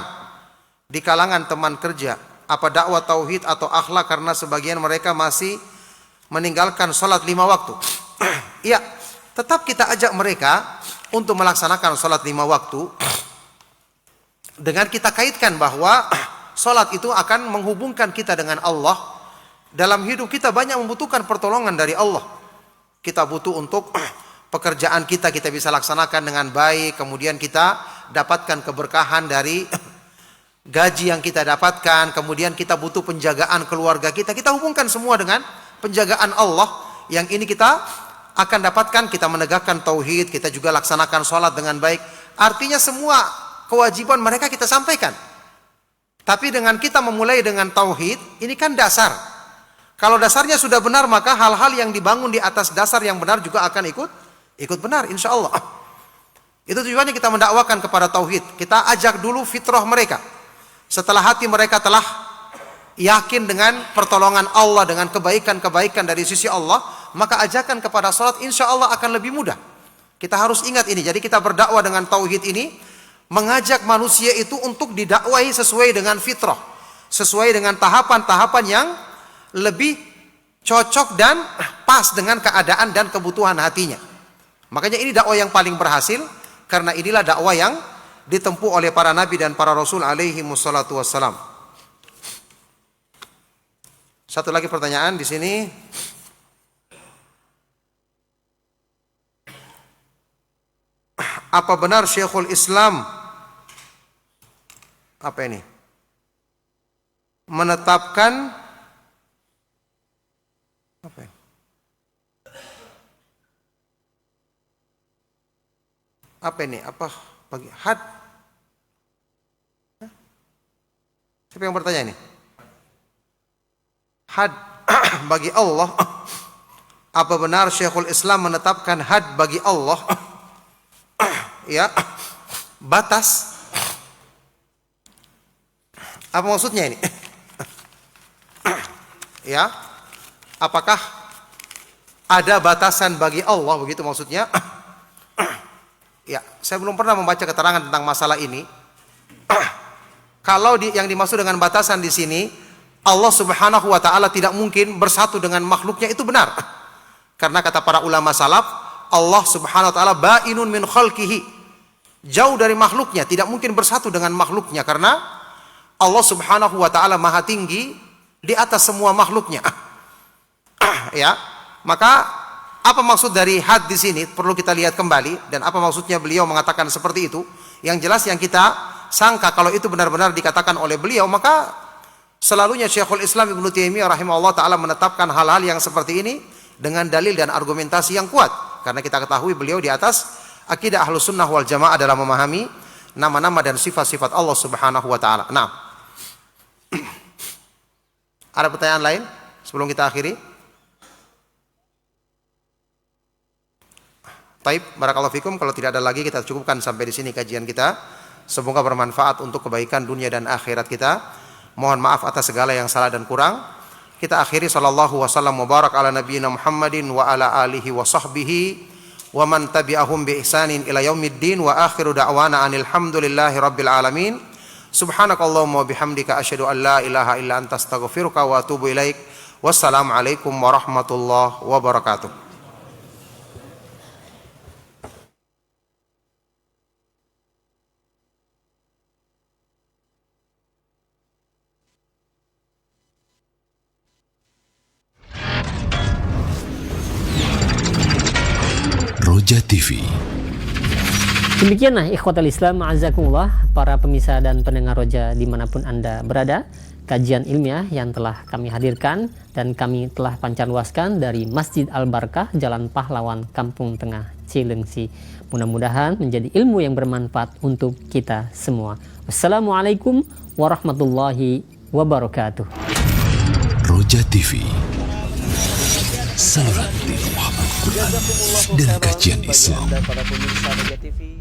di kalangan teman kerja? Apa dakwah tauhid atau akhlak, karena sebagian mereka masih meninggalkan sholat 5 waktu. Iya, tetap kita ajak mereka untuk melaksanakan sholat 5 waktu, dengan kita kaitkan bahwa sholat itu akan menghubungkan kita dengan Allah. Dalam hidup kita banyak membutuhkan pertolongan dari Allah. Kita butuh untuk pekerjaan kita bisa laksanakan dengan baik, kemudian kita dapatkan keberkahan dari gaji yang kita dapatkan, kemudian kita butuh penjagaan keluarga kita hubungkan semua dengan penjagaan Allah. Yang ini kita akan dapatkan, kita menegakkan tauhid, kita juga laksanakan sholat dengan baik. Artinya semua kewajiban mereka kita sampaikan. Tapi dengan kita memulai dengan tauhid, ini kan dasar. Kalau dasarnya sudah benar, maka hal-hal yang dibangun di atas dasar yang benar juga akan ikut benar, insya Allah. Itu tujuannya kita mendakwakan kepada tauhid. Kita ajak dulu fitrah mereka. Setelah hati mereka telah yakin dengan pertolongan Allah, dengan kebaikan-kebaikan dari sisi Allah, maka ajakan kepada salat insya Allah akan lebih mudah. Kita harus ingat ini. Jadi kita berdakwah dengan tauhid ini, mengajak manusia itu untuk didakwahi sesuai dengan fitrah, sesuai dengan tahapan-tahapan yang lebih cocok dan pas dengan keadaan dan kebutuhan hatinya. Makanya ini dakwah yang paling berhasil, karena inilah dakwah yang ditempuh oleh para nabi dan para rasul alaihi wassalatu wassalam. Satu lagi pertanyaan di sini. Apa benar Syekhul Islam menetapkan bagi had? Siapa yang bertanya ini? Had bagi Allah. Apa benar Syekhul Islam menetapkan had bagi Allah? Ya, batas. Apa maksudnya ini? Ya, apakah ada batasan bagi Allah, begitu maksudnya? Ya, saya belum pernah membaca keterangan tentang masalah ini. Kalau yang dimaksud dengan batasan di sini, Allah Subhanahu wa taala tidak mungkin bersatu dengan makhluknya, itu benar. Karena kata para ulama salaf, Allah Subhanahu wa taala ba'inun min khalqihi, jauh dari makhluknya, tidak mungkin bersatu dengan makhluknya, karena Allah Subhanahu wa taala maha tinggi di atas semua makhluknya. Ya, maka apa maksud dari had di sini perlu kita lihat kembali, dan apa maksudnya beliau mengatakan seperti itu. Yang jelas yang kita sangka kalau itu benar-benar dikatakan oleh beliau, maka selalunya Syekhul Islam Ibnu Taimiyah rahimahullah taala menetapkan hal-hal yang seperti ini dengan dalil dan argumentasi yang kuat. Karena kita ketahui beliau di atas akidah Ahlus Sunnah wal Jamaah dalam memahami nama-nama dan sifat-sifat Allah Subhanahu wa taala. Nah, ada pertanyaan lain sebelum kita akhiri? Taib, barakallahu fikum. Kalau tidak ada lagi, kita cukupkan sampai di sini kajian kita. Semoga bermanfaat untuk kebaikan dunia dan akhirat kita. Mohon maaf atas segala yang salah dan kurang. Kita akhiri sallallahu wasallam mubarak ala nabiyina Muhammadin wa ala alihi wa sahbihi wa man tabi'ahum bi ihsanin ila yaumiddin, wa akhiru da'wana anil hamdulillahi rabbil alamin. Subhanakallahumma wa bihamdika asyhadu an la ilaha illa anta astaghfiruka wa atubu ilaik. Wassalamualaikum warahmatullahi wabarakatuh. Roja TV. Demikianlah ikhwatal Islam, ma'azakumullah, para pemirsa dan pendengar Roja dimanapun Anda berada, kajian ilmiah yang telah kami hadirkan dan kami telah pancarluaskan dari Masjid Al-Barkah, Jalan Pahlawan, Kampung Tengah, Cilengsi. Mudah-mudahan menjadi ilmu yang bermanfaat untuk kita semua. Wassalamualaikum warahmatullahi wabarakatuh. Roja TV, saluran di Al-Quran dan kajian Islam. Para pemirsa Roja TV.